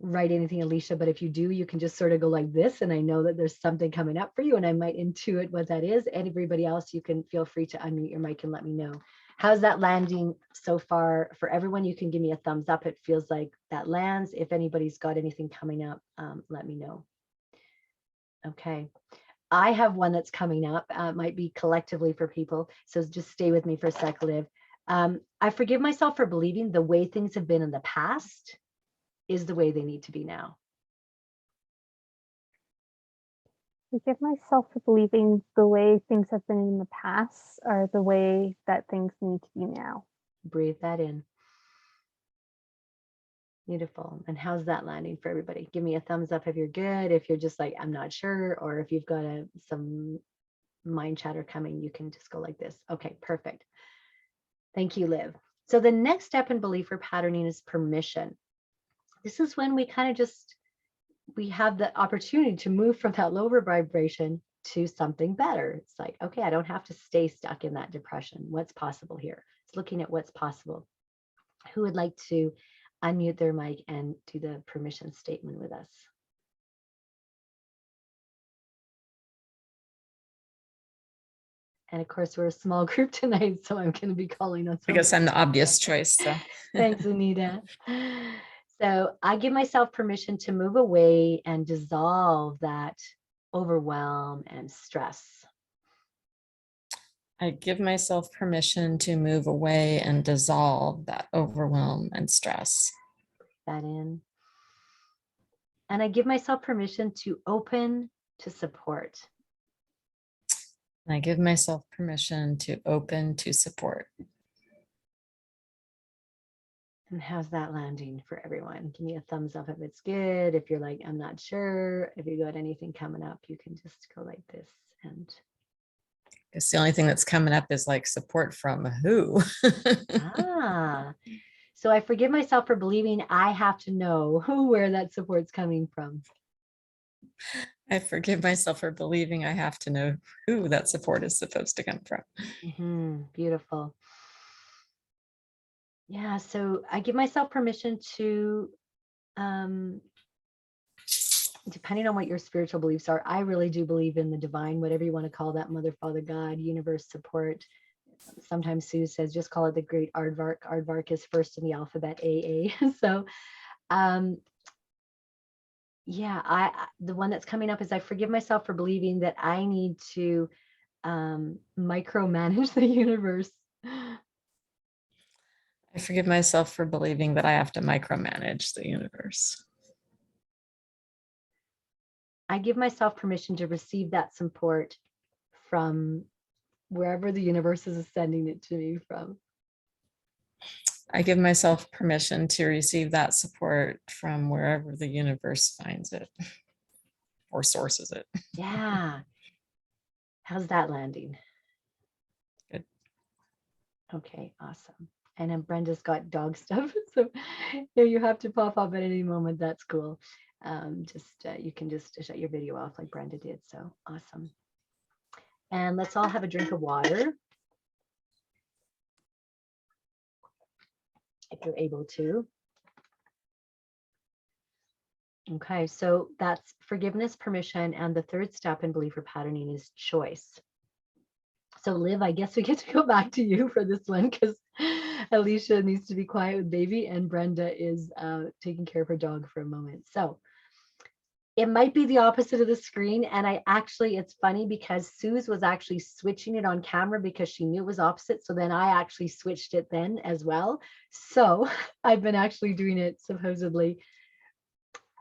write anything, Alicia, but if you do, you can just sort of go like this. And I know that there's something coming up for you and I might intuit what that is. And everybody else, you can feel free to unmute your mic and let me know. How's that landing so far for everyone? You can give me a thumbs up. It feels like that lands. If anybody's got anything coming up, let me know. Okay. I have one that's coming up. It might be collectively for people. So just stay with me for a sec, Liv. I forgive myself for believing the way things have been in the past is the way they need to be now. Forgive myself for believing the way things have been in the past are the way that things need to be now. Breathe that in. Beautiful. And how's that landing for everybody? Give me a thumbs up if you're good. If you're just like, I'm not sure, or if you've got some mind chatter coming, you can just go like this. Okay, perfect. Thank you, Liv. So the next step in belief or patterning is permission. This is when we kind of just, we have the opportunity to move from that lower vibration to something better. It's like, okay, I don't have to stay stuck in that depression. What's possible here? It's looking at what's possible. Who would like to unmute their mic and do the permission statement with us? And of course, we're a small group tonight, so I'm going to be calling on. I guess I'm the obvious choice. So Thanks, Anita. So I give myself permission to move away and dissolve that overwhelm and stress. I give myself permission to move away and dissolve that overwhelm and stress. That in. And I give myself permission to open to support. And I give myself permission to open to support. And how's that landing for everyone? Give me a thumbs up if it's good. If you're like, I'm not sure. If you got anything coming up, you can just go like this. And Because the only thing that's coming up is like support from who? So I forgive myself for believing I have to know where that support's coming from. I forgive myself for believing I have to know who that support is supposed to come from. Beautiful. Yeah, so I give myself permission to, depending on what your spiritual beliefs are, I really do believe in the divine, whatever you want to call that, Mother, Father, God, universe, support. Sometimes Sue says, just call it the great aardvark. Aardvark is first in the alphabet, AA. So, yeah, the one that's coming up is I forgive myself for believing that I need to micromanage the universe. I forgive myself for believing that I have to micromanage the universe. I give myself permission to receive that support from wherever the universe is sending it to me from. I give myself permission to receive that support from wherever the universe finds it or sources it. Yeah. How's that landing? Good. Okay, awesome. And then Brenda's got dog stuff. So if you have to pop up at any moment, that's cool. You can just shut your video off like Brenda did. So awesome. And let's all have a drink of water, if you're able to. Okay, so that's forgiveness, permission, and the third step in belief or patterning is choice. So Liv, I guess we get to go back to you for this one because Alicia needs to be quiet with baby and Brenda is taking care of her dog for a moment. So it might be the opposite of the screen. And it's funny because Suze was actually switching it on camera because she knew it was opposite. So then I actually switched it then as well. So I've been actually doing it supposedly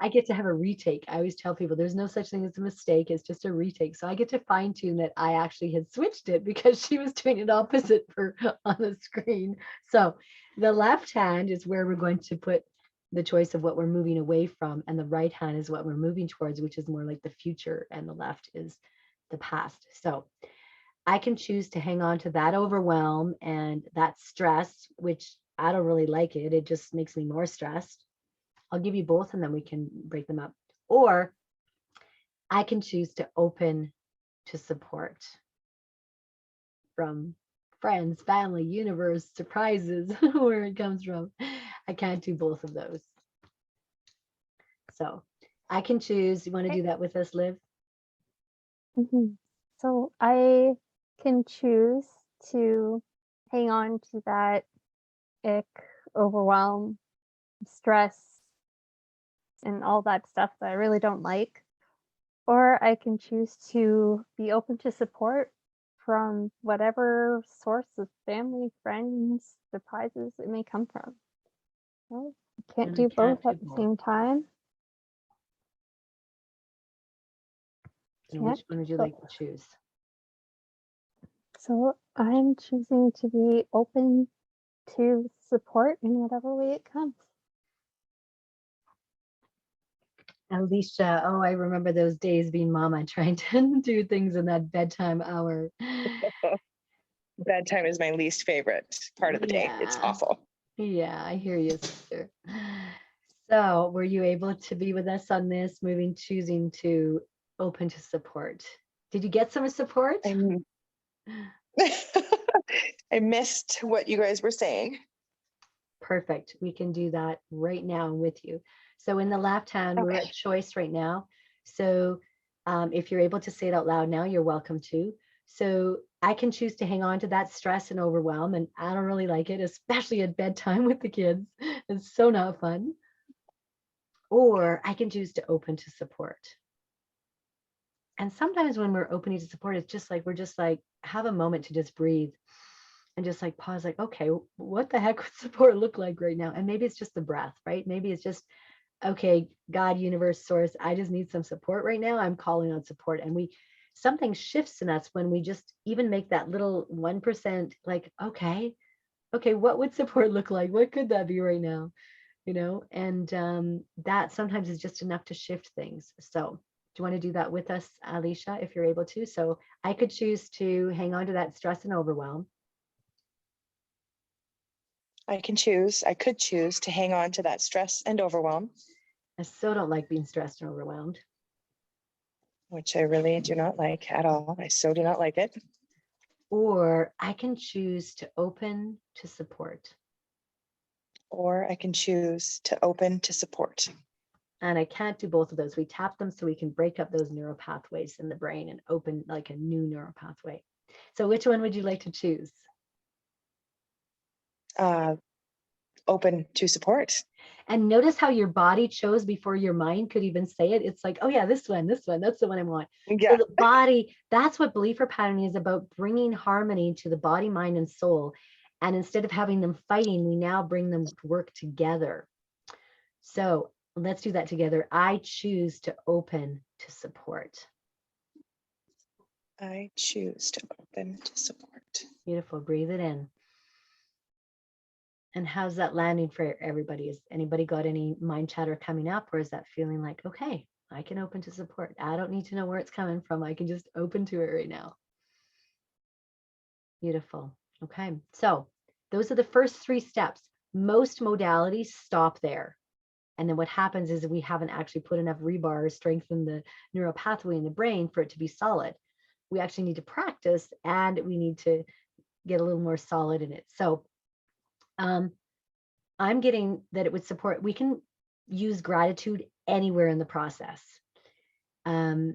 I get to have a retake. I always tell people there's no such thing as a mistake. It's just a retake. So I get to fine tune that I actually had switched it because she was doing it opposite for on the screen. So the left hand is where we're going to put the choice of what we're moving away from, and the right hand is what we're moving towards, which is more like the future, and the left is the past. So I can choose to hang on to that overwhelm and that stress, which I don't really like it. It just makes me more stressed. I'll give you both and then we can break them up. Or I can choose to open to support from friends, family, universe, surprises, where it comes from. I can't do both of those. So I can choose. You want to do that with us, Liv? So I can choose to hang on to that ick, overwhelm, stress, and all that stuff that I really don't like. Or I can choose to be open to support from whatever source of family, friends, surprises it may come from. Well, you can't And do I can't both do at the both. same time. And which Can't one would you do like to both. choose? So I'm choosing to be open to support in whatever way it comes. Alicia, oh, I remember those days being mama, trying to do things in that bedtime hour. Bedtime is my least favorite part of the day. It's Yeah. awful. Yeah, I hear you, sister. So were you able to be with us on this, choosing to open to support? Did you get some support? I'm I missed what you guys were saying. Perfect. We can do that right now with you. So in the left hand, we're at choice right now. So if you're able to say it out loud now, you're welcome to. So I can choose to hang on to that stress and overwhelm, and I don't really like it, especially at bedtime with the kids. It's so not fun. Or I can choose to open to support. And sometimes when we're opening to support, it's just like, we're just like, have a moment to just breathe and just like pause, like, okay, what the heck would support look like right now? And maybe it's just the breath, right? Maybe it's just, okay, God, universe, source, I just need some support right now. I'm calling on support. And something shifts in us when we just even make that little 1%, like, okay, what would support look like? What could that be right now? And that sometimes is just enough to shift things. So do you want to do that with us, Alicia, if you're able to? So I could choose to hang on to that stress and overwhelm. I could choose to hang on to that stress and overwhelm. I so don't like being stressed and overwhelmed. Which I really do not like at all. I so do not like it. Or I can choose to open to support. Or I can choose to open to support. And I can't do both of those. We tap them so we can break up those neural pathways in the brain and open like a new neural pathway. So which one would you like to choose? Open to support. And notice how your body chose before your mind could even say it. It's like, oh yeah, this one, that's the one I want. Yeah. So the body, that's what belief or patterning is about, bringing harmony to the body, mind, and soul. And instead of having them fighting, we now bring them to work together. So let's do that together. I choose to open to support. I choose to open to support. Beautiful. Breathe it in. And how's that landing for everybody? Is anybody got any mind chatter coming up, or is that feeling like, okay, I can open to support. I don't need to know where it's coming from. I can just open to it right now. Beautiful. Okay. So those are the first 3 steps. Most modalities stop there. And then what happens is we haven't actually put enough rebar or strengthened the neural pathway in the brain for it to be solid. We actually need to practice, and we need to get a little more solid in it. So I'm getting that it would support, we can use gratitude anywhere in the process. And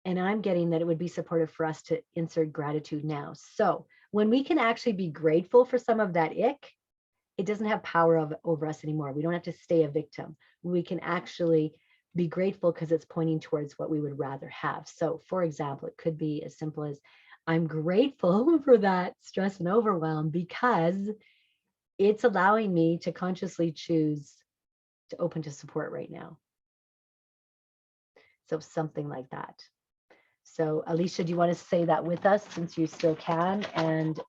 I'm getting that it would be supportive for us to insert gratitude now. So when we can actually be grateful for some of that ick, it doesn't have power over us anymore. We don't have to stay a victim. We can actually be grateful because it's pointing towards what we would rather have. So for example, it could be as simple as, I'm grateful for that stress and overwhelm because it's allowing me to consciously choose to open to support right now. So something like that. So Alicia, do you want to say that with us since you still can? And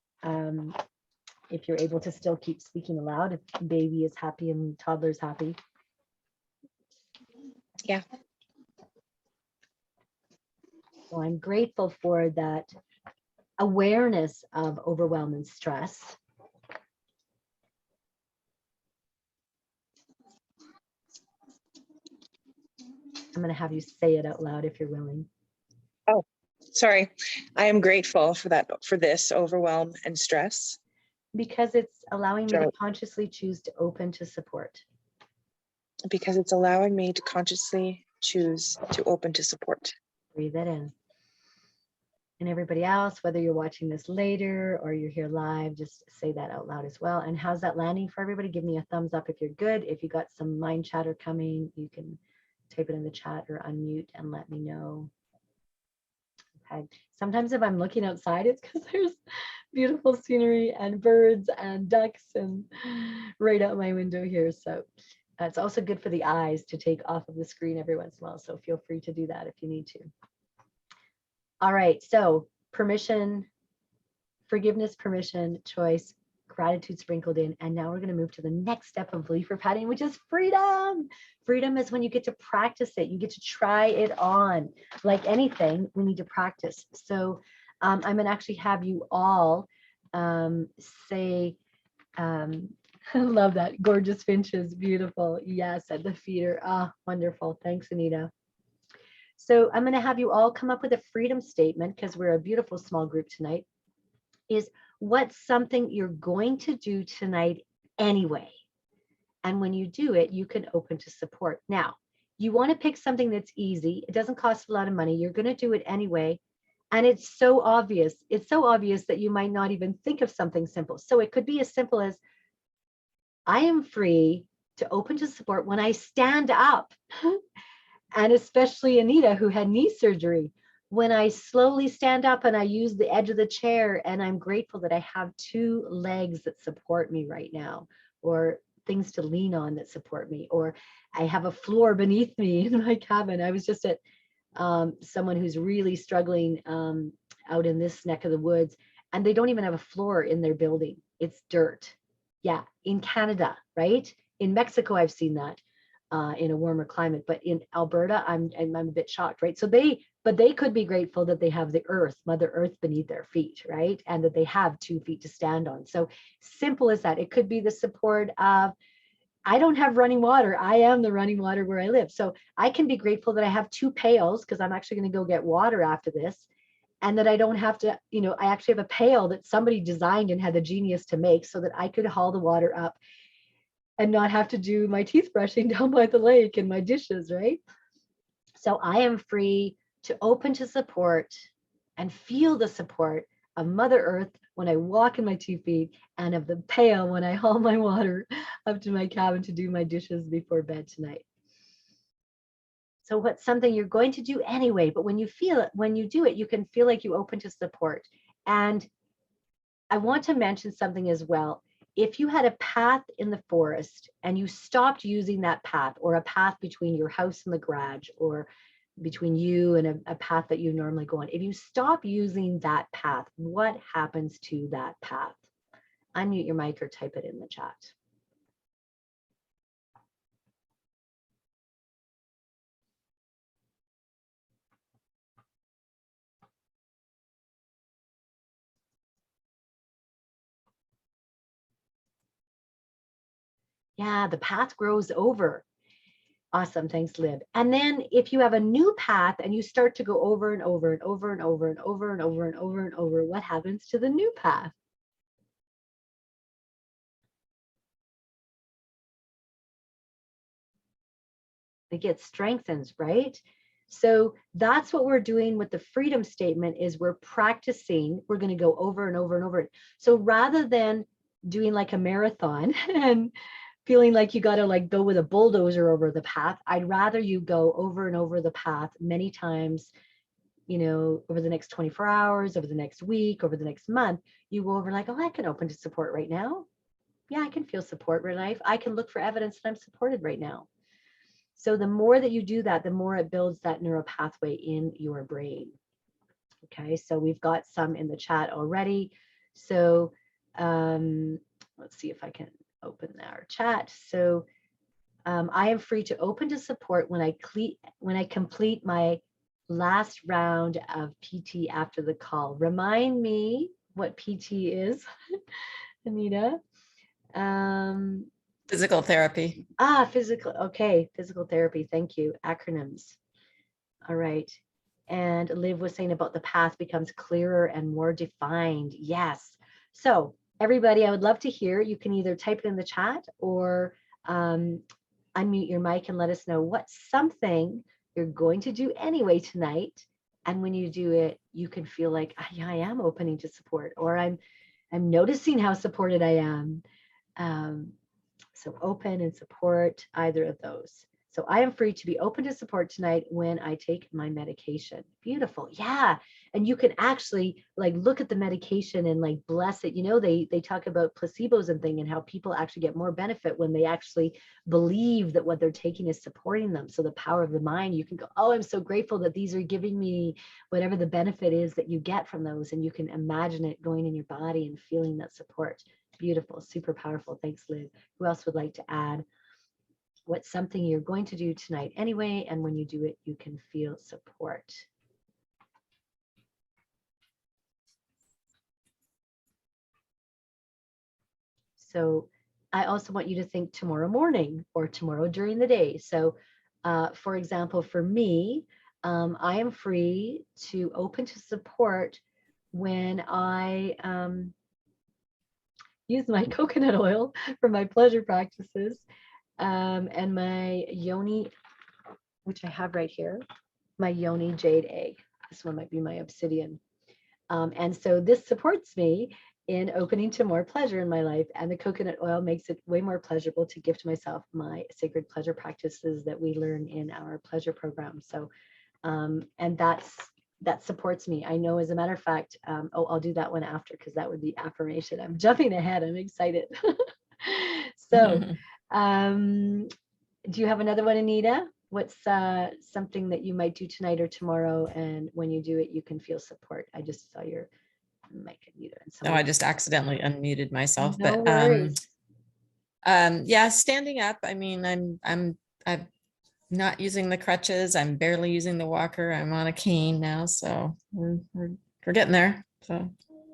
if you're able to still keep speaking aloud, if baby is happy and toddler's happy. Yeah. So I'm grateful for that awareness of overwhelm and stress. I'm going to have you say it out loud if you're willing. Sorry. I am grateful for that, for this overwhelm and stress. Because it's allowing me to Sure. consciously choose to open to support. Because it's allowing me to consciously choose to open to support. Breathe that in. And everybody else, whether you're watching this later or you're here live, just say that out loud as well. And how's that landing for everybody? Give me a thumbs up if you're good. If you got some mind chatter coming, you can type it in the chat or unmute and let me know. Okay. Sometimes if I'm looking outside, it's because there's beautiful scenery and birds and ducks and right out my window here. So it's also good for the eyes to take off of the screen every once in a while. So feel free to do that if you need to. All right. So permission, forgiveness, permission, choice, gratitude sprinkled in. And now we're going to move to the next step of leaf padding, which is freedom. Freedom is when you get to practice it. You get to try it on. Like anything, we need to practice. So I'm going to actually have you all say, I love that. Gorgeous finches. Beautiful. Yes, at the feeder. Ah, wonderful. Thanks, Anita. So I'm going to have you all come up with a freedom statement because we're a beautiful small group tonight. Is what's something you're going to do tonight anyway? And when you do it, you can open to support. Now, you want to pick something that's easy. It doesn't cost a lot of money. You're going to do it anyway. And it's so obvious. It's so obvious that you might not even think of something simple. So it could be as simple as, I am free to open to support when I stand up. And especially Anita, who had knee surgery. When I slowly stand up and I use the edge of the chair, and I'm grateful that I have two legs that support me right now, or things to lean on that support me, or I have a floor beneath me in my cabin. I was just at someone who's really struggling out in this neck of the woods, and they don't even have a floor in their building. It's dirt. Yeah, in Canada, right? In Mexico, I've seen that. In a warmer climate, but in Alberta, I'm a bit shocked, right? So they could be grateful that they have the earth, Mother Earth beneath their feet, right? And that they have 2 feet to stand on. So simple as that. It could be the support of, I don't have running water. I am the running water where I live. So I can be grateful that I have 2 pails because I'm actually going to go get water after this. And that I don't have to, I actually have a pail that somebody designed and had the genius to make so that I could haul the water up and not have to do my teeth brushing down by the lake and my dishes, right? So I am free to open to support and feel the support of Mother Earth when I walk in my 2 feet, and of the pail when I haul my water up to my cabin to do my dishes before bed tonight. So what's something you're going to do anyway, but when you feel it, when you do it, you can feel like you open to support. And I want to mention something as well. If you had a path in the forest and you stopped using that path, or a path between your house and the garage, or between you and a path that you normally go on, if you stop using that path, what happens to that path? Unmute your mic or type it in the chat. Yeah, the path grows over. Awesome. Thanks, Lib. And then if you have a new path and you start to go over and over and over and over and over and over and over and over, what happens to the new path? It gets strengthened, right? So that's what we're doing with the freedom statement, is we're practicing. We're going to go over and over and over. So rather than doing like a marathon and feeling like you got to like go with a bulldozer over the path, I'd rather you go over and over the path many times, over the next 24 hours, over the next week, over the next month. You go over like, oh, I can open to support right now. Yeah, I can feel support in life. I can look for evidence that I'm supported right now. So the more that you do that, the more it builds that neural pathway in your brain. Okay, so we've got some in the chat already. So let's see if I can open our chat. So I am free to open to support when I complete my last round of PT after the call. Remind me what PT is, Anita. Physical therapy. Physical. Okay, physical therapy. Thank you. Acronyms. All right. And Liv was saying about the path becomes clearer and more defined. Yes. So everybody, I would love to hear. You can either type it in the chat or unmute your mic and let us know what's something you're going to do anyway tonight. And when you do it, you can feel like, yeah, I am opening to support, or I'm noticing how supported I am. So open and support, either of those. So I am free to be open to support tonight when I take my medication. Beautiful. Yeah. And you can actually like look at the medication and like bless it. You know, they talk about placebos and thing and how people actually get more benefit when they actually believe that what they're taking is supporting them. So the power of the mind, you can go, oh, I'm so grateful that these are giving me whatever the benefit is that you get from those. And you can imagine it going in your body and feeling that support. Beautiful, super powerful. Thanks, Liv. Who else would like to add? What's something you're going to do tonight anyway, and when you do it, you can feel support. So I also want you to think tomorrow morning or tomorrow during the day. So for example, for me, I am free to open to support when I use my coconut oil for my pleasure practices. And my yoni, which I have right here, my yoni jade egg. This one might be my obsidian. And so this supports me in opening to more pleasure in my life. And the coconut oil makes it way more pleasurable to gift myself my sacred pleasure practices that we learn in our pleasure program. So, and that supports me. I know, as a matter of fact, I'll do that one after, because that would be affirmation. I'm jumping ahead. I'm excited. So, do you have another one, Anita? What's something that you might do tonight or tomorrow, and when you do it, you can feel support? I just saw your mic unmuted. No, I just accidentally unmuted myself. No But worries. yeah, standing up. I mean, I'm not using the crutches. I'm barely using the walker. I'm on a cane now, so we're getting there. So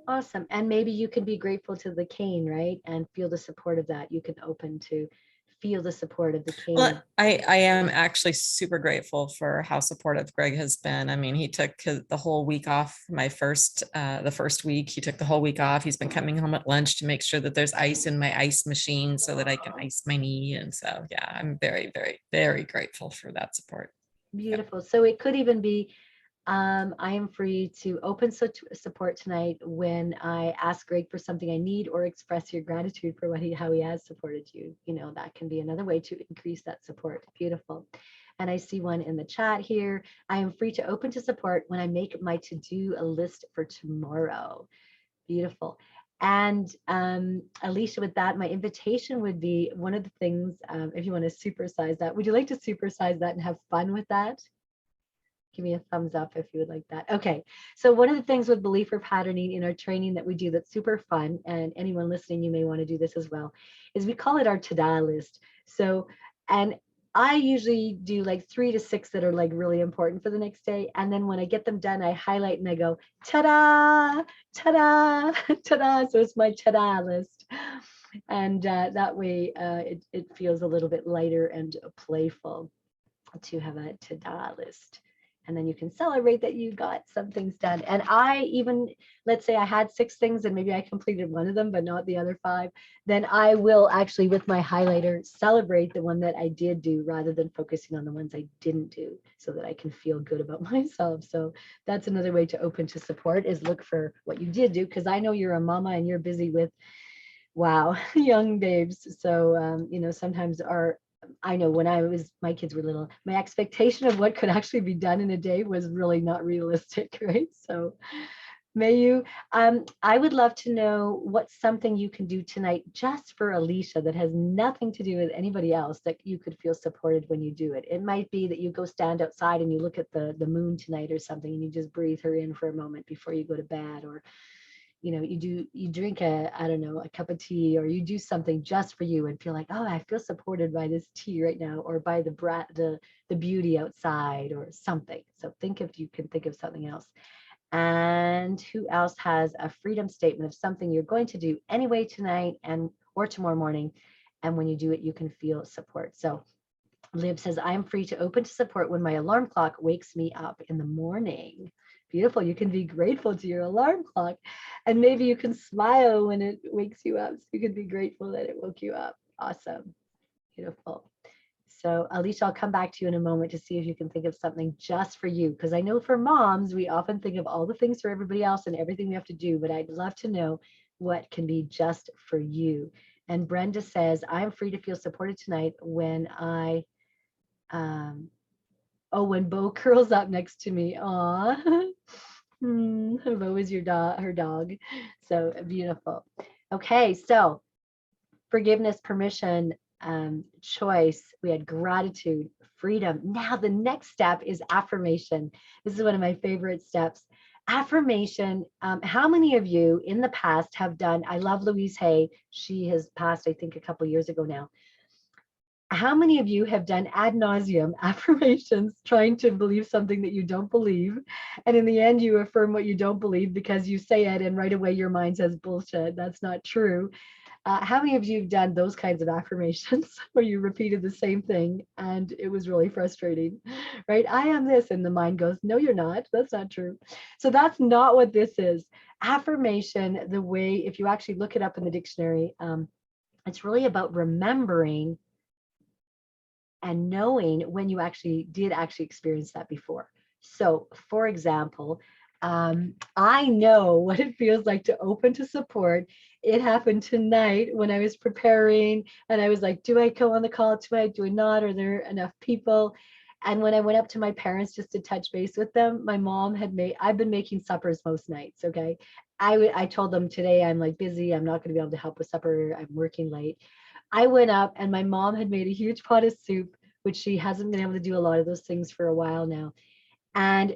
Awesome. And maybe you can be grateful to the cane, right? And feel the support of that. You can open to feel the support of the cane. well, I am actually super grateful for how supportive Greg has been. I mean, he took the whole week off. The first week, he took the whole week off. He's been coming home at lunch to make sure that there's ice in my ice machine so that I can ice my knee. And so, yeah, I'm very, very, very grateful for that support. Beautiful. Yep. So it could even be, I am free to open support tonight when I ask Greg for something I need, or express your gratitude for how he has supported you. You know, that can be another way to increase that support. Beautiful. And I see one in the chat here. I am free to open to support when I make my to-do list for tomorrow. Beautiful. And Alicia, with that, my invitation would be one of the things, if you want to supersize that, would you like to supersize that and have fun with that? Give me a thumbs up if you would like that. Okay, so one of the things with belief or patterning in our training that we do that's super fun, and anyone listening, you may want to do this as well, is we call it our ta-da list. So, and I usually do like 3 to 6 that are like really important for the next day. And then when I get them done, I highlight and I go, ta-da, ta-da, ta-da. So it's my ta-da list. And that way it feels a little bit lighter and playful to have a ta-da list. And then you can celebrate that you got some things done. And I even, let's say I had 6 things and maybe I completed one of them, but not the other 5. Then I will actually, with my highlighter, celebrate the one that I did do rather than focusing on the ones I didn't do, so that I can feel good about myself. So that's another way to open to support, is look for what you did do. Because I know you're a mama and you're busy with, wow, young babes. So, you know, sometimes I know when my kids were little, my expectation of what could actually be done in a day was really not realistic, right? So May you. I would love to know what's something you can do tonight just for Alicia that has nothing to do with anybody else that you could feel supported when you do it. It might be that you go stand outside and you look at the moon tonight or something and you just breathe her in for a moment before you go to bed, or you drink I don't know, a cup of tea, or you do something just for you and feel like, oh, I feel supported by this tea right now, or by the beauty outside or something. So think if you can think of something else. And who else has a freedom statement of something you're going to do anyway tonight and or tomorrow morning, and when you do it, you can feel support. So Liv says, I am free to open to support when my alarm clock wakes me up in the morning. Beautiful. You can be grateful to your alarm clock, and maybe you can smile when it wakes you up. So you can be grateful that it woke you up. Awesome. Beautiful. So Alicia, I'll come back to you in a moment to see if you can think of something just for you, because I know for moms, we often think of all the things for everybody else and everything we have to do, but I'd love to know what can be just for you. And Brenda says, I'm free to feel supported tonight when when Bo curls up next to me. Aw. Bo is her dog. So beautiful. Okay, so forgiveness, permission, choice. We had gratitude, freedom. Now the next step is affirmation. This is one of my favorite steps. Affirmation. How many of you in the past have done? I love Louise Hay. She has passed, I think, a couple years ago now. How many of you have done ad nauseum affirmations, trying to believe something that you don't believe, and in the end you affirm what you don't believe because you say it and right away your mind says bullshit, that's not true? How many of you have done those kinds of affirmations where you repeated the same thing and it was really frustrating, right? I am this, and the mind goes, no, you're not. That's not true. So that's not what this is. Affirmation, the way, if you actually look it up in the dictionary, it's really about remembering and knowing when you did experience that before. So, for example, I know what it feels like to open to support. It happened tonight when I was preparing, and I was like, do I go on the call tonight? Do I not? Are there enough people? And when I went up to my parents just to touch base with them, my mom I've been making suppers most nights. Okay. I told them today I'm like busy. I'm not going to be able to help with supper. I'm working late. I went up and my mom had made a huge pot of soup, which she hasn't been able to do a lot of those things for a while now. And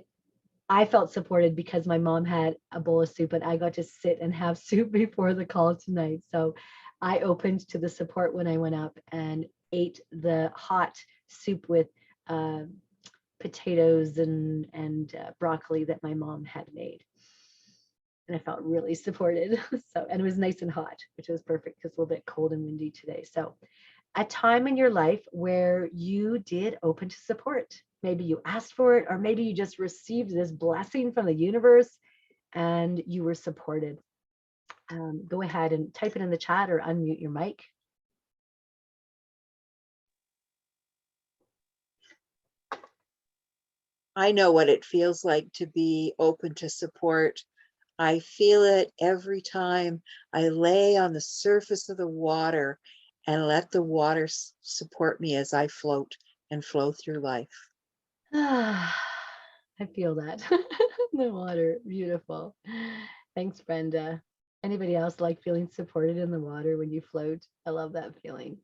I felt supported because my mom had a bowl of soup and I got to sit and have soup before the call tonight. So I opened to the support when I went up and ate the hot soup with potatoes and broccoli that my mom had made. And I felt really supported. So, and it was nice and hot, which was perfect because it's a little bit cold and windy today. So a time in your life where you did open to support. Maybe you asked for it, or maybe you just received this blessing from the universe and you were supported. Go ahead and type it in the chat or unmute your mic. I know what it feels like to be open to support. I feel it every time I lay on the surface of the water and let the water support me as I float and flow through life. I feel that. The water, beautiful. Thanks, Brenda. Anybody else like feeling supported in the water when you float? I love that feeling.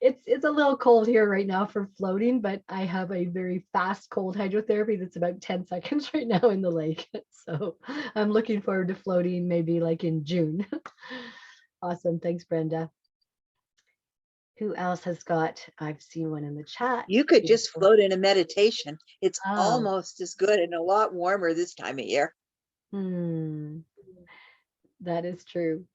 It's a little cold here right now for floating, but I have a very fast cold hydrotherapy that's about 10 seconds right now in the lake. So I'm looking forward to floating maybe like in June. Awesome. Thanks, Brenda. Who else has got, I've seen one in the chat. You could just float in a meditation. It's Oh. almost as good and a lot warmer this time of year. That is true.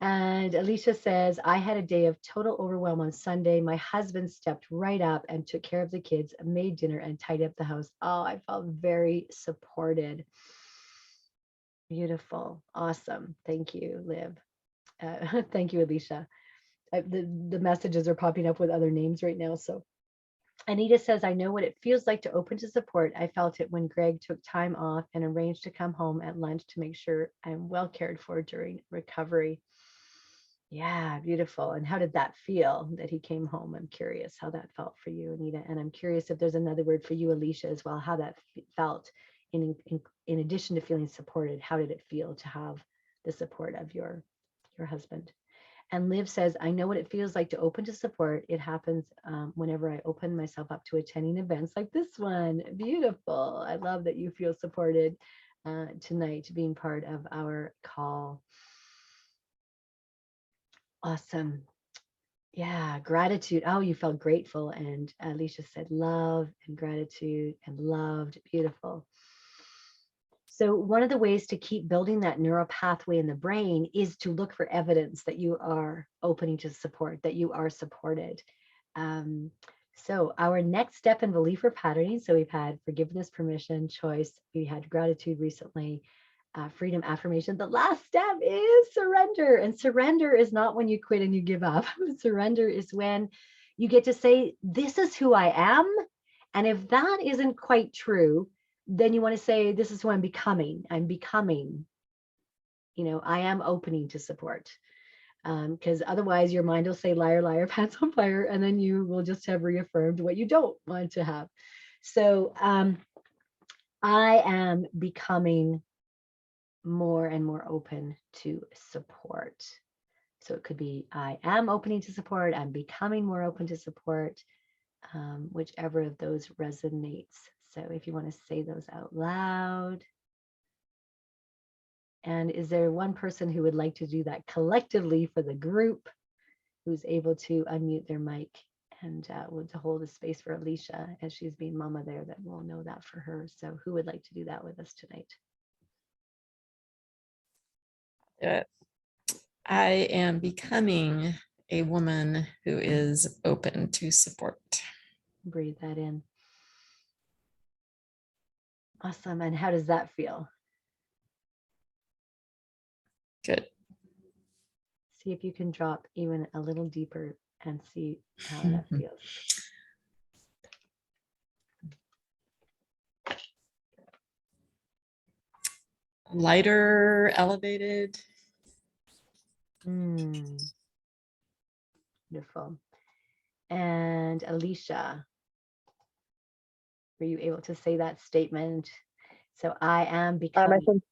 And Alicia says, I had a day of total overwhelm on Sunday. My husband stepped right up and took care of the kids, made dinner, and tidied up the house. Oh, I felt very supported. Beautiful. Awesome. Thank you, Liv. Thank you, Alicia. The messages are popping up with other names right now. So Anita says, I know what it feels like to open to support. I felt it when Greg took time off and arranged to come home at lunch to make sure I'm well cared for during recovery. Yeah, beautiful. And how did that feel that he came home? I'm curious how that felt for you, Anita. And I'm curious if there's another word for you, Alicia, as well, how that felt in in addition to feeling supported, how did it feel to have the support of your husband? And Liv says, I know what it feels like to open to support. It happens whenever I open myself up to attending events like this one. Beautiful. I love that you feel supported tonight, being part of our call. Awesome. Yeah, gratitude. Oh, you felt grateful. And Alicia said love and gratitude and loved. Beautiful. So one of the ways to keep building that neural pathway in the brain is to look for evidence that you are opening to support, that you are supported. So our next step in belief or patterning, so we've had forgiveness, permission, choice. We had gratitude recently, freedom, affirmation. The last step is surrender. And surrender is not when you quit and you give up. Surrender is when you get to say, this is who I am. And if that isn't quite true, then you want to say, this is who I'm becoming. I'm becoming, I am opening to support. Because otherwise your mind will say, liar, liar, pants on fire. And then you will just have reaffirmed what you don't want to have. So I am becoming more and more open to support. So it could be, I am opening to support. I'm becoming more open to support. Whichever of those resonates. So if you want to say those out loud. And is there one person who would like to do that collectively for the group, who's able to unmute their mic and to hold a space for Alicia as she's being mama there, that will know that for her. So who would like to do that with us tonight? I am becoming a woman who is open to support. Breathe that in. Awesome. And how does that feel? Good. See if you can drop even a little deeper and see how that feels. Lighter, elevated. Beautiful. And Alicia, were you able to say that statement? So I am becoming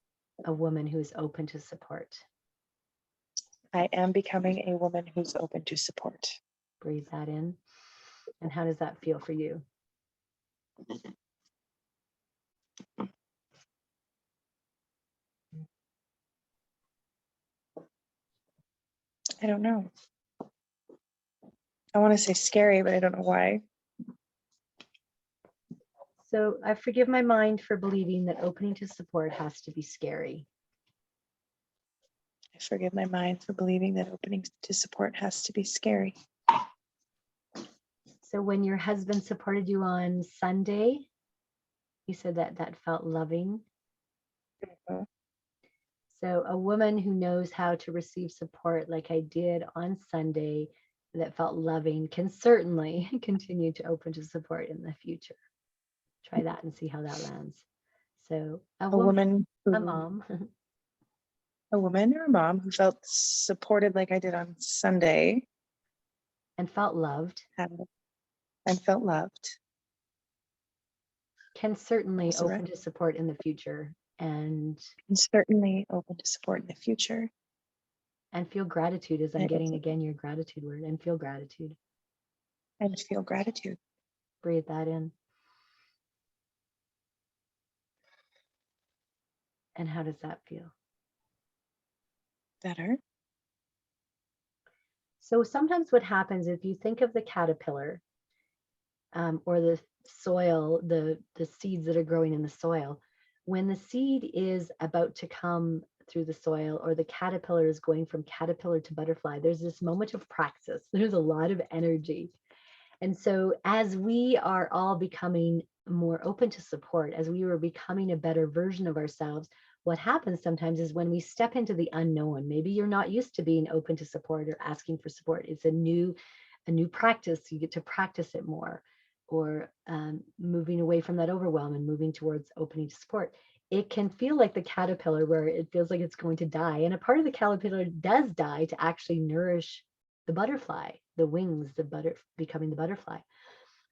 a woman who's open to support. I am becoming a woman who's open to support. Breathe that in. And how does that feel for you? I don't know. I want to say scary, but I don't know why. So I forgive my mind for believing that opening to support has to be scary. I forgive my mind for believing that opening to support has to be scary. So when your husband supported you on Sunday, you said that felt loving. Mhm. So a woman who knows how to receive support like I did on Sunday, that felt loving, can certainly continue to open to support in the future. Try that and see how that lands. So a woman, a mom. A woman or a mom who felt supported like I did on Sunday. And felt loved. And felt loved. Can certainly open to support in the future. And certainly open to support in the future. And feel gratitude, as I'm getting again your gratitude word, and feel gratitude. And feel gratitude. Breathe that in. And how does that feel? Better. So sometimes what happens, if you think of the caterpillar or the soil, the seeds that are growing in the soil, when the seed is about to come through the soil, or the caterpillar is going from caterpillar to butterfly, there's this moment of practice. There's a lot of energy. And so as we are all becoming more open to support, as we were becoming a better version of ourselves, what happens sometimes is when we step into the unknown, maybe you're not used to being open to support or asking for support. It's a new practice. You get to practice it more, or moving away from that overwhelm and moving towards opening to support. It can feel like the caterpillar, where it feels like it's going to die. And a part of the caterpillar does die to actually nourish the butterfly, the wings, becoming the butterfly.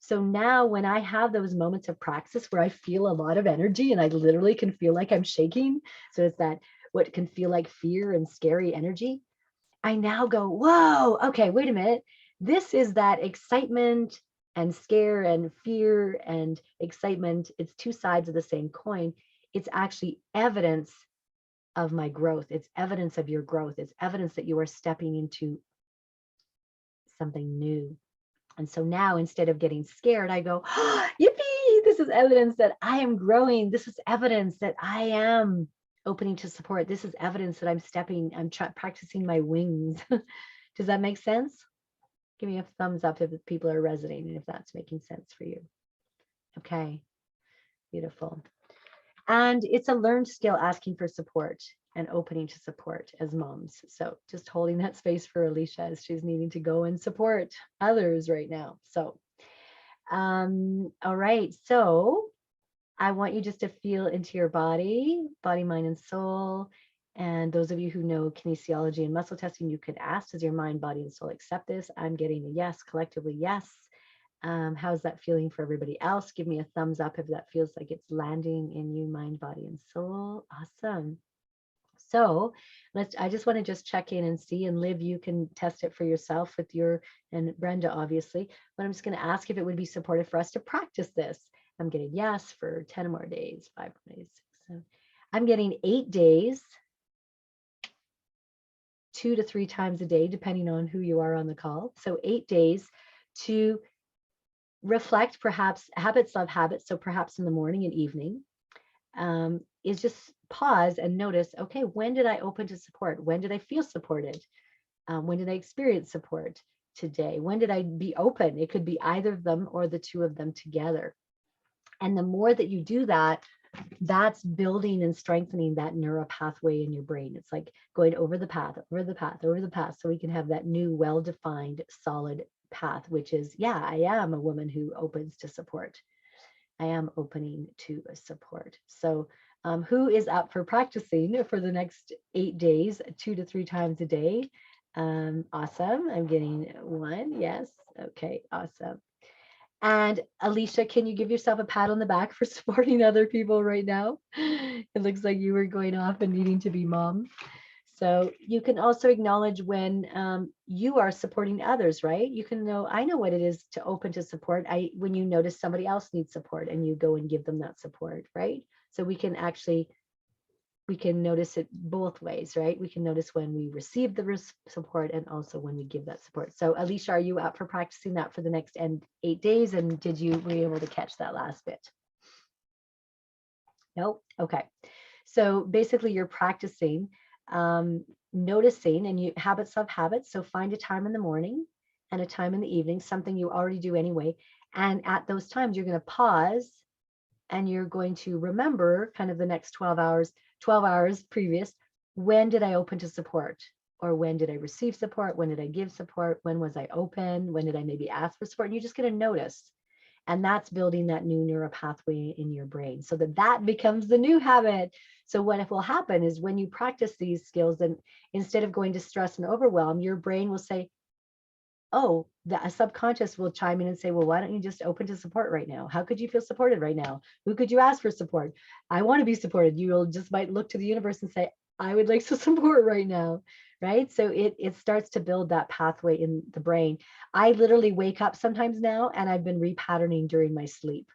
So now when I have those moments of practice where I feel a lot of energy and I literally can feel like I'm shaking, so it's that what can feel like fear and scary energy, I now go, whoa, okay, wait a minute. This is that excitement and scare and fear and excitement. It's two sides of the same coin. It's actually evidence of my growth. It's evidence of your growth. It's evidence that you are stepping into something new. And so now instead of getting scared, I go, oh, yippee, this is evidence that I am growing. This is evidence that I am opening to support. This is evidence that I'm practicing my wings. Does that make sense? Give me a thumbs up if people are resonating, if that's making sense for you. Okay, beautiful. And it's a learned skill, asking for support and opening to support as moms. So just holding that space for Alicia as she's needing to go and support others right now. So, all right. So I want you just to feel into your body, mind, and soul. And those of you who know kinesiology and muscle testing, you could ask, does your mind, body, and soul accept this? I'm getting a yes, collectively, yes. How's that feeling for everybody else? Give me a thumbs up if that feels like it's landing in you, mind, body, and soul. Awesome. So I just want to just check in and see, and Liv, you can test it for yourself with and Brenda, obviously, but I'm just going to ask if it would be supportive for us to practice this. I'm getting yes for 10 more days, 5 more days, 6, 7. I'm getting 8 days, 2 to 3 times a day, depending on who you are on the call. So 8 days to reflect, perhaps habits of habits. So perhaps in the morning and evening, is just pause and notice, okay, when did I open to support? When did I feel supported? When did I experience support today? When did I be open? It could be either of them or the two of them together. And the more that you do that, that's building and strengthening that neural pathway in your brain. It's like going over the path, over the path, over the path, so we can have that new, well-defined, solid path, which is, yeah, I am a woman who opens to support. I am opening to support. So who is up for practicing for the next 8 days, 2 to 3 times a day? Awesome. I'm getting 1. Yes. Okay. Awesome. And Alicia, can you give yourself a pat on the back for supporting other people right now? It looks like you were going off and needing to be mom. So you can also acknowledge when you are supporting others, right? You can know, I know what it is to open to support. When you notice somebody else needs support and you go and give them that support, right? So we can notice it both ways, right? We can notice when we receive the support and also when we give that support. So Alicia, are you up for practicing that for the next 8 days? And were you able to catch that last bit? Nope. Okay. So basically you're practicing noticing, and habits of habits. So find a time in the morning and a time in the evening, something you already do anyway. And at those times, you're going to pause and you're going to remember kind of the next 12 hours previous. When did I open to support? Or when did I receive support? When did I give support? When was I open? When did I maybe ask for support? And you're just going to notice. And that's building that new neural pathway in your brain so that becomes the new habit. So what will happen is when you practice these skills, then instead of going to stress and overwhelm, your brain will say, oh, the subconscious will chime in and say, well, why don't you just open to support right now? How could you feel supported right now? Who could you ask for support? I want to be supported. You will just might look to the universe and say, I would like some support right now. Right. So it starts to build that pathway in the brain. I literally wake up sometimes now and I've been repatterning during my sleep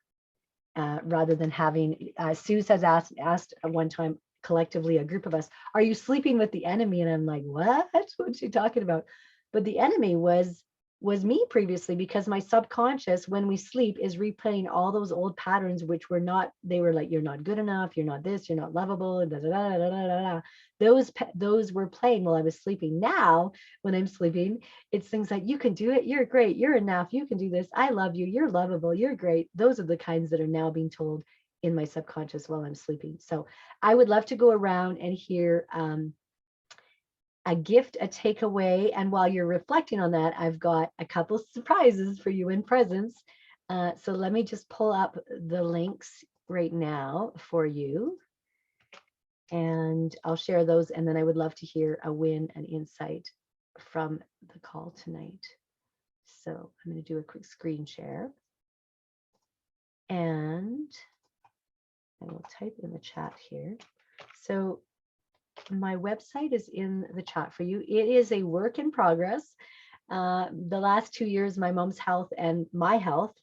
rather than having, Suze has asked one time collectively, a group of us, are you sleeping with the enemy? And I'm like, what? What's she talking about? But the enemy was me previously, because my subconscious, when we sleep, is replaying all those old patterns, which were not, they were like, you're not good enough, you're not this, you're not lovable, da, da, da, da, da, da. Those were playing while I was sleeping. Now, when I'm sleeping, it's things like, you can do it, you're great, you're enough, you can do this, I love you, you're lovable, you're great. Those are the kinds that are now being told in my subconscious while I'm sleeping. So I would love to go around and hear a gift, a takeaway. And while you're reflecting on that, I've got a couple surprises for you in presents. So let me just pull up the links right now for you. And I'll share those. And then I would love to hear a win and insight from the call tonight. So I'm going to do a quick screen share. And I will type in the chat here. So my website is in the chat for you. It is a work in progress. The last 2 years, my mom's health and my health,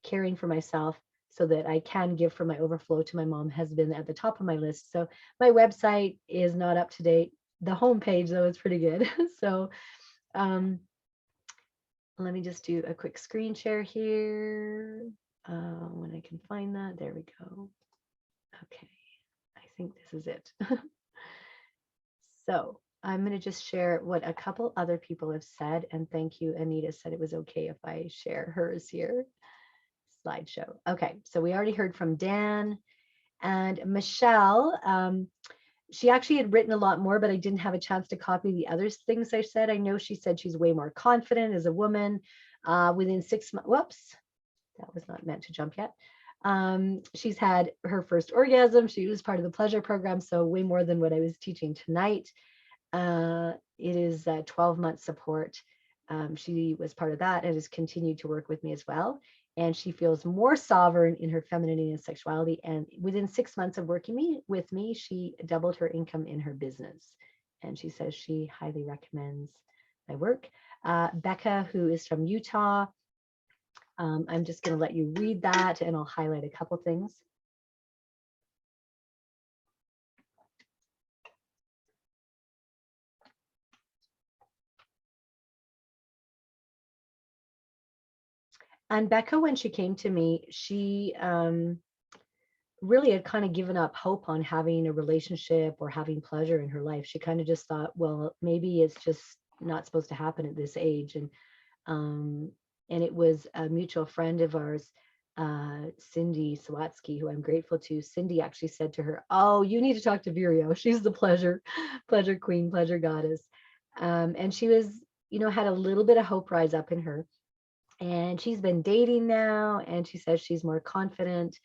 caring for myself so that I can give from my overflow to my mom, has been at the top of my list. So my website is not up to date. The homepage, though, is pretty good. So let me just do a quick screen share here. When I can find that, there we go. Okay, I think this is it. So I'm going to just share what a couple other people have said. And thank you. Anita said it was okay if I share hers here. Slideshow. Okay, so we already heard from Dan and Michelle. She actually had written a lot more, but I didn't have a chance to copy the other things I said. I know she said she's way more confident as a woman within 6 months. Whoops, that was not meant to jump yet. She's had her first orgasm. She was part of the pleasure program, so way more than what I was teaching tonight. It is 12-month support. She was part of that and has continued to work with me as well. And she feels more sovereign in her femininity and sexuality. And within 6 months of working with me, she doubled her income in her business. And she says she highly recommends my work. Becca, who is from Utah, I'm just going to let you read that and I'll highlight a couple things. And Becca, when she came to me, she really had kind of given up hope on having a relationship or having pleasure in her life. She kind of just thought, well, maybe it's just not supposed to happen at this age. And it was a mutual friend of ours, Cindy Sawatsky, who I'm grateful to. Cindy actually said to her, oh, you need to talk to Vireo. She's the pleasure queen, pleasure goddess. And she was, had a little bit of hope rise up in her. And she's been dating now, and she says she's more confident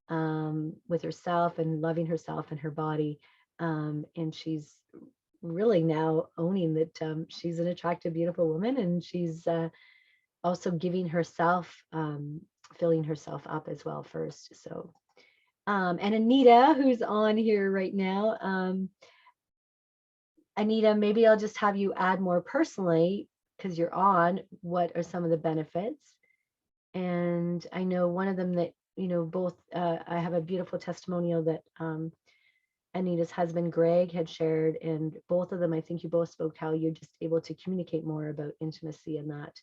with herself and loving herself and her body. And she's really now owning that she's an attractive, beautiful woman, and she's also giving herself, filling herself up as well first. So, and Anita, who's on here right now, Anita, maybe I'll just have you add more personally, because you're on, what are some of the benefits? And I know one of them that, both, I have a beautiful testimonial that Anita's husband, Greg, had shared, and both of them, I think you both spoke how you're just able to communicate more about intimacy and that,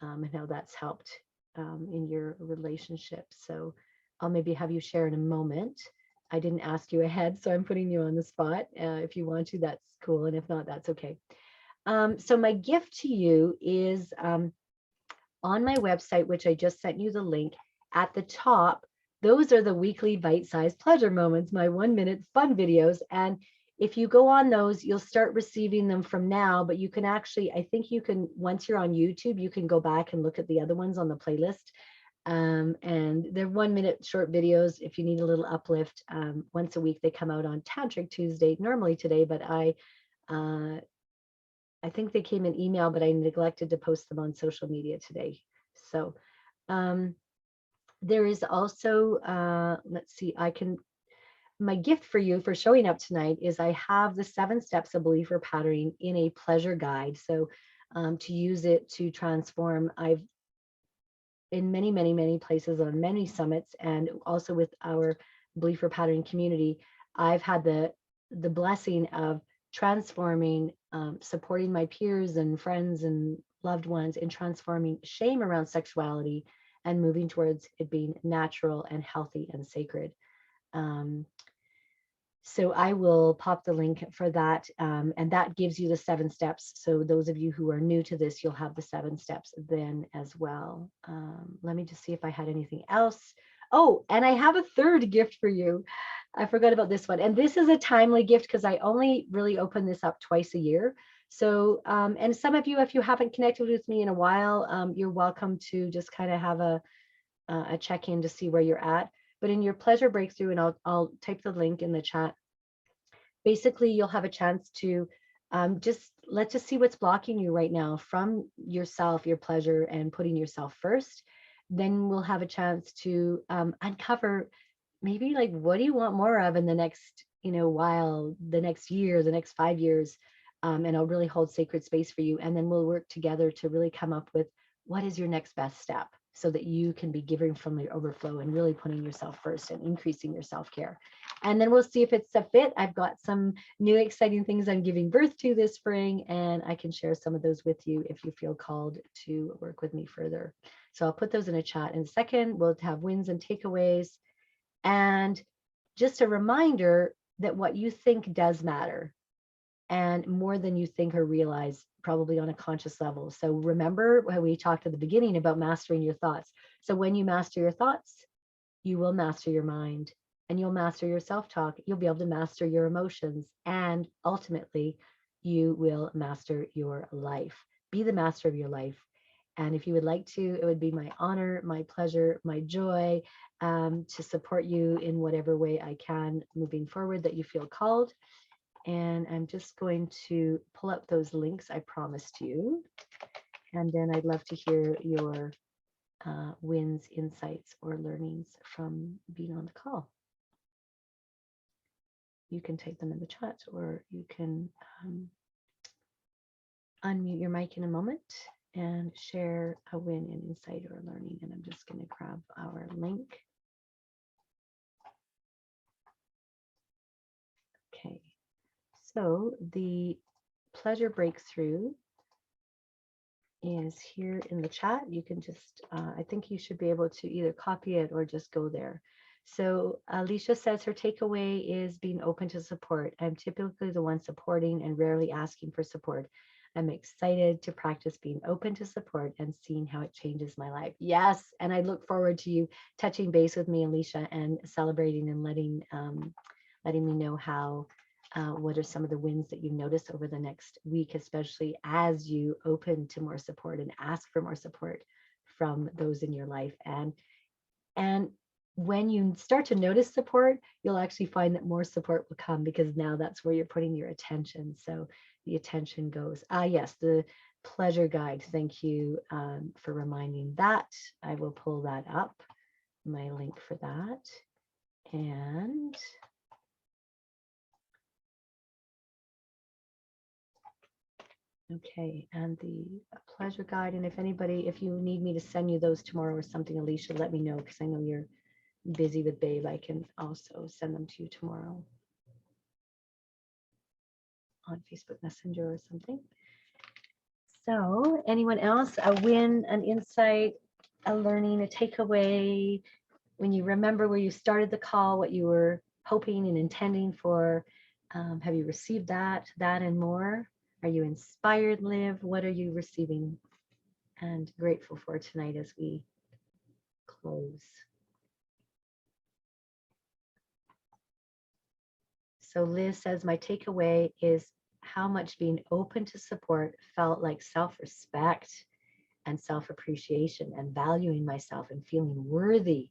and how that's helped in your relationship. So I'll maybe have you share in a moment. I didn't ask you ahead, so I'm putting you on the spot. If you want to, that's cool. And if not, that's okay. So my gift to you is on my website, which I just sent you the link at the top. Those are the weekly bite-sized pleasure moments, my 1-minute fun videos. And if you go on those, you'll start receiving them from now, but you can actually, I think you can, once you're on YouTube, you can go back and look at the other ones on the playlist. And they're 1-minute short videos. If you need a little uplift, once a week, they come out on Tantric Tuesday, normally today, but I think they came in email, but I neglected to post them on social media today. So there is also, let's see, my gift for you for showing up tonight is I have the 7 steps of belief or patterning in a pleasure guide. So to use it to transform, I've in many, many, many places on many summits, and also with our belief or patterning community, I've had the blessing of transforming, supporting my peers and friends and loved ones in transforming shame around sexuality and moving towards it being natural and healthy and sacred. So I will pop the link for that, and that gives you the 7 steps. So those of you who are new to this, you'll have the 7 steps then as well. Let me just see if I had anything else. Oh, and I have a third gift for you. I forgot about this one. And this is a timely gift because I only really open this up twice a year. So, and some of you, if you haven't connected with me in a while, you're welcome to just kind of have a check-in to see where you're at. But in your pleasure breakthrough, and I'll type the link in the chat. Basically, you'll have a chance to let's just see what's blocking you right now from yourself, your pleasure, and putting yourself first. then we'll have a chance to uncover maybe like, what do you want more of in the next, while, the next year, the next 5 years? And I'll really hold sacred space for you. And then we'll work together to really come up with what is your next best step so that you can be giving from the overflow and really putting yourself first and increasing your self-care. And then we'll see if it's a fit. I've got some new exciting things I'm giving birth to this spring, and I can share some of those with you if you feel called to work with me further. So I'll put those in a chat in a second. We'll have wins and takeaways. And just a reminder that what you think does matter, and more than you think or realize, probably on a conscious level. So remember how we talked at the beginning about mastering your thoughts. So when you master your thoughts, you will master your mind, and you'll master your self-talk. You'll be able to master your emotions, and ultimately you will master your life. Be the master of your life. And if you would like to, it would be my honor, my pleasure, my joy to support you in whatever way I can moving forward that you feel called. And I'm just going to pull up those links I promised you. And then I'd love to hear your wins, insights, or learnings from being on the call. You can type them in the chat, or you can unmute your mic in a moment and share a win, an insight, or a learning. And I'm just going to grab our link. Okay, so the pleasure breakthrough is here in the chat. You can just, I think you should be able to either copy it or just go there. So Alicia says her takeaway is being open to support. I'm typically the one supporting and rarely asking for support. I'm excited to practice being open to support and seeing how it changes my life. Yes, and I look forward to you touching base with me, Alicia, and celebrating and letting me know how what are some of the wins that you notice over the next week, especially as you open to more support and ask for more support from those in your life. And when you start to notice support, you'll actually find that more support will come, because now that's where you're putting your attention. So the attention goes. Yes, the pleasure guide. Thank you for reminding that. I will pull that up, my link for that. And okay, and the pleasure guide. And if you need me to send you those tomorrow or something, Alicia, let me know, because I know you're busy with Babe. I can also send them to you tomorrow on Facebook Messenger or something. So anyone else, a win, an insight, a learning, a takeaway, when you remember where you started the call, what you were hoping and intending for, have you received that and more? Are you inspired, Liv? What are you receiving and grateful for tonight as we close? So Liz says, my takeaway is how much being open to support felt like self-respect and self-appreciation and valuing myself and feeling worthy.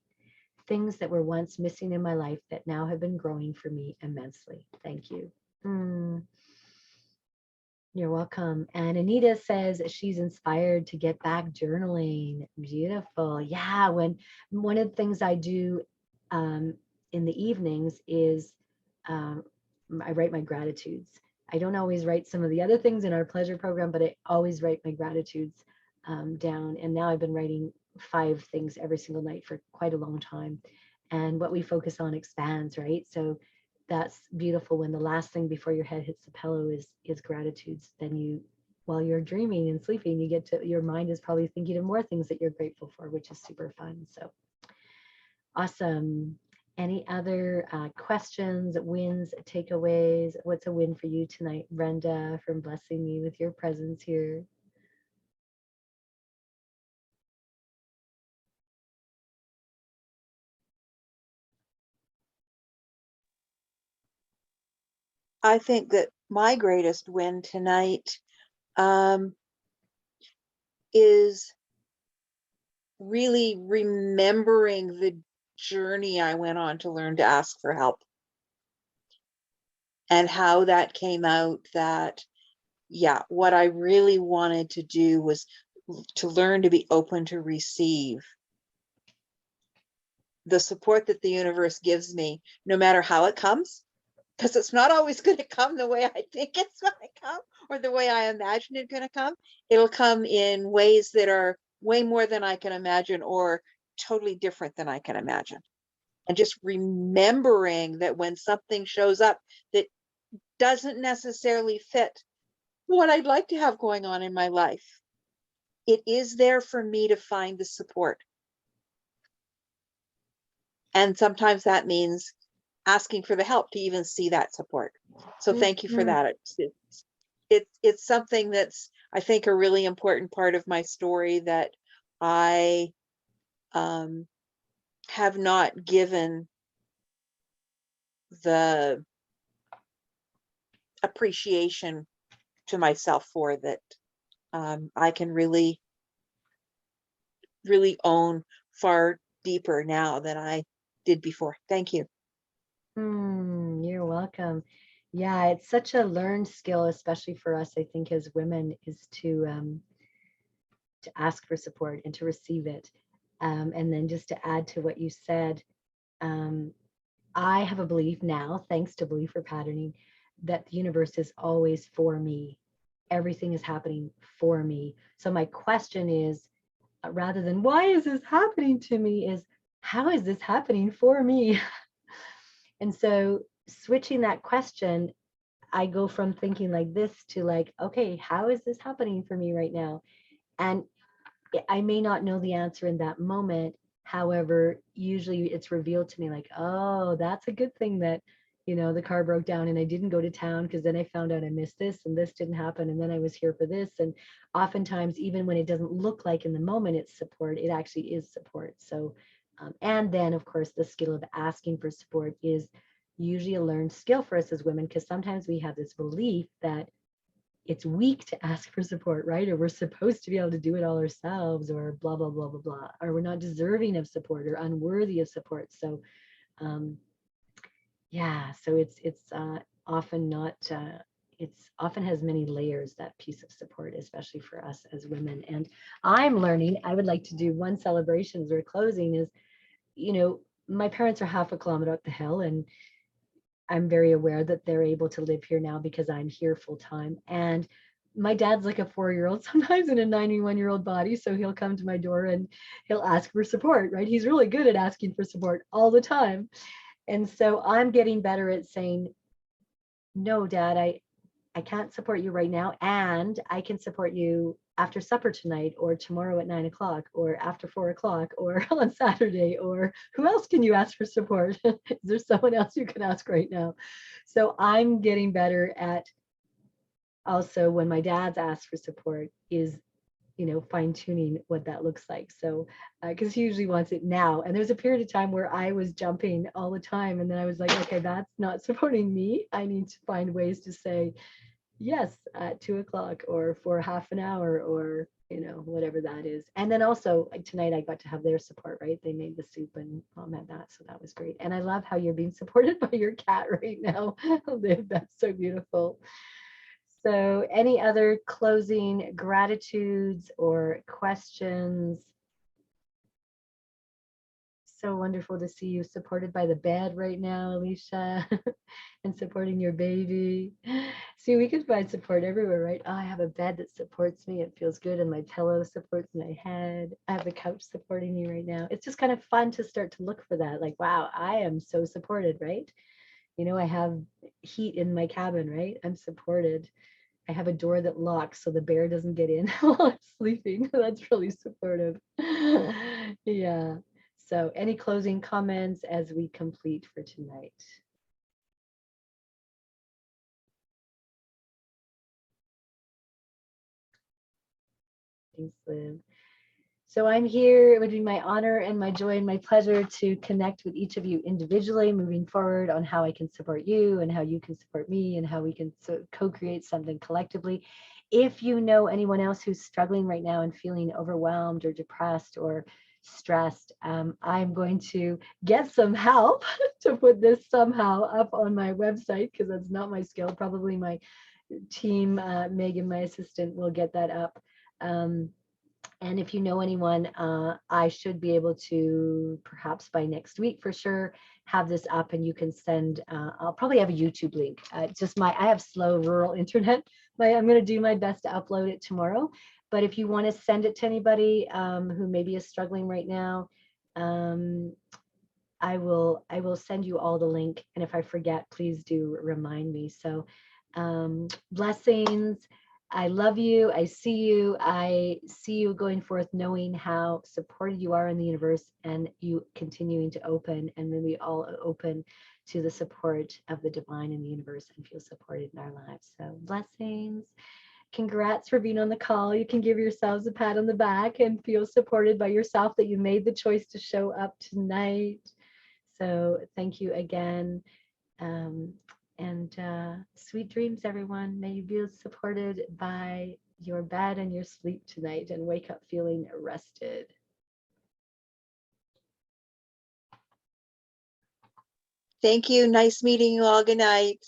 Things that were once missing in my life that now have been growing for me immensely. Thank you. You're welcome. And Anita says she's inspired to get back journaling. Beautiful. Yeah, when one of the things I do in the evenings is I write my gratitudes. I don't always write some of the other things in our pleasure program, but I always write my gratitudes down. And now I've been writing 5 things every single night for quite a long time. And what we focus on expands, right? So that's beautiful when the last thing before your head hits the pillow is gratitudes. Then you, while you're dreaming and sleeping, you get to, your mind is probably thinking of more things that you're grateful for, which is super fun. So awesome. Any other questions, wins, takeaways? What's a win for you tonight, Brenda, from blessing me with your presence here? I think that my greatest win tonight is really remembering the journey I went on to learn to ask for help, and how that came out that, yeah, what I really wanted to do was to learn to be open to receive the support that the universe gives me, no matter how it comes, because it's not always going to come the way I think it's going to come or the way I imagine it's going to come. It'll come in ways that are way more than I can imagine or totally different than I can imagine. And just remembering that when something shows up that doesn't necessarily fit what I'd like to have going on in my life, it is there for me to find the support. And sometimes that means asking for the help to even see that support. So thank you for that. It's something that's, I think, a really important part of my story that I have not given the appreciation to myself for, that I can really, really own far deeper now than I did before. Thank you. You're welcome. Yeah, it's such a learned skill, especially for us, I think, as women, is to ask for support and to receive it. And then just to add to what you said, I have a belief now, thanks to believer patterning, that the universe is always for me. Everything is happening for me. So my question is, rather than why is this happening to me, is how is this happening for me? And so switching that question, I go from thinking like this to like, okay, how is this happening for me right now? And I may not know the answer in that moment. However, usually it's revealed to me like, oh, that's a good thing that, the car broke down and I didn't go to town, because then I found out I missed this and this didn't happen. And then I was here for this. And oftentimes, even when it doesn't look like in the moment it's support, it actually is support. So, and then of course, the skill of asking for support is usually a learned skill for us as women, because sometimes we have this belief that it's weak to ask for support, right? Or we're supposed to be able to do it all ourselves, or blah, blah, blah, blah, blah, or we're not deserving of support or unworthy of support. So, yeah, so it's often not, it's often has many layers, that piece of support, especially for us as women. And I'm learning, I would like to do one celebration as we're closing is, my parents are half a kilometer up the hill, and I'm very aware that they're able to live here now because I'm here full time. And my dad's like a 4-year-old sometimes in a 91-year-old body. So he'll come to my door and he'll ask for support, right? He's really good at asking for support all the time. And so I'm getting better at saying, no, Dad, I can't support you right now. And I can support you after supper tonight, or tomorrow at 9 o'clock, or after 4 o'clock, or on Saturday, or who else can you ask for support? Is there someone else you can ask right now? So I'm getting better at also, when my dad's asked for support, is fine tuning what that looks like. So because he usually wants it now, and there's a period of time where I was jumping all the time, and then I was like, okay, that's not supporting me. I need to find ways to say yes at 2 o'clock, or for half an hour, or whatever that is. And then also, like tonight, I got to have their support, right? They made the soup and Mom had that, so that was great. And I love how you're being supported by your cat right now. Liv, that's so beautiful. So any other closing gratitudes or questions? So wonderful to see you supported by the bed right now, Alicia, and supporting your baby. See, we can find support everywhere, right? Oh, I have a bed that supports me. It feels good. And my pillow supports my head. I have the couch supporting me right now. It's just kind of fun to start to look for that. Like, wow, I am so supported, right? I have heat in my cabin, right? I'm supported. I have a door that locks so the bear doesn't get in while I'm sleeping. That's really supportive. Yeah. So any closing comments as we complete for tonight? Thanks, Liv. So I'm here. It would be my honor and my joy and my pleasure to connect with each of you individually moving forward on how I can support you and how you can support me and how we can co-create something collectively. If you know anyone else who's struggling right now and feeling overwhelmed or depressed or stressed, I'm going to get some help to put this somehow up on my website, because that's not my skill. Probably my team, Megan, my assistant, will get that up. And if you know anyone, I should be able to, perhaps by next week for sure, have this up, and you can send, I'll probably have a YouTube link. I have slow rural internet. I'm going to do my best to upload it tomorrow. But if you want to send it to anybody who maybe is struggling right now, I will send you all the link. And if I forget, please do remind me. So blessings. I love you. I see you. I see you going forth, knowing how supported you are in the universe, and you continuing to open, and then we all open to the support of the divine in the universe and feel supported in our lives. So blessings. Congrats for being on the call. You can give yourselves a pat on the back and feel supported by yourself that you made the choice to show up tonight. So thank you again. And sweet dreams, everyone. May you be supported by your bed and your sleep tonight, and wake up feeling rested. Thank you. Nice meeting you all. Good night.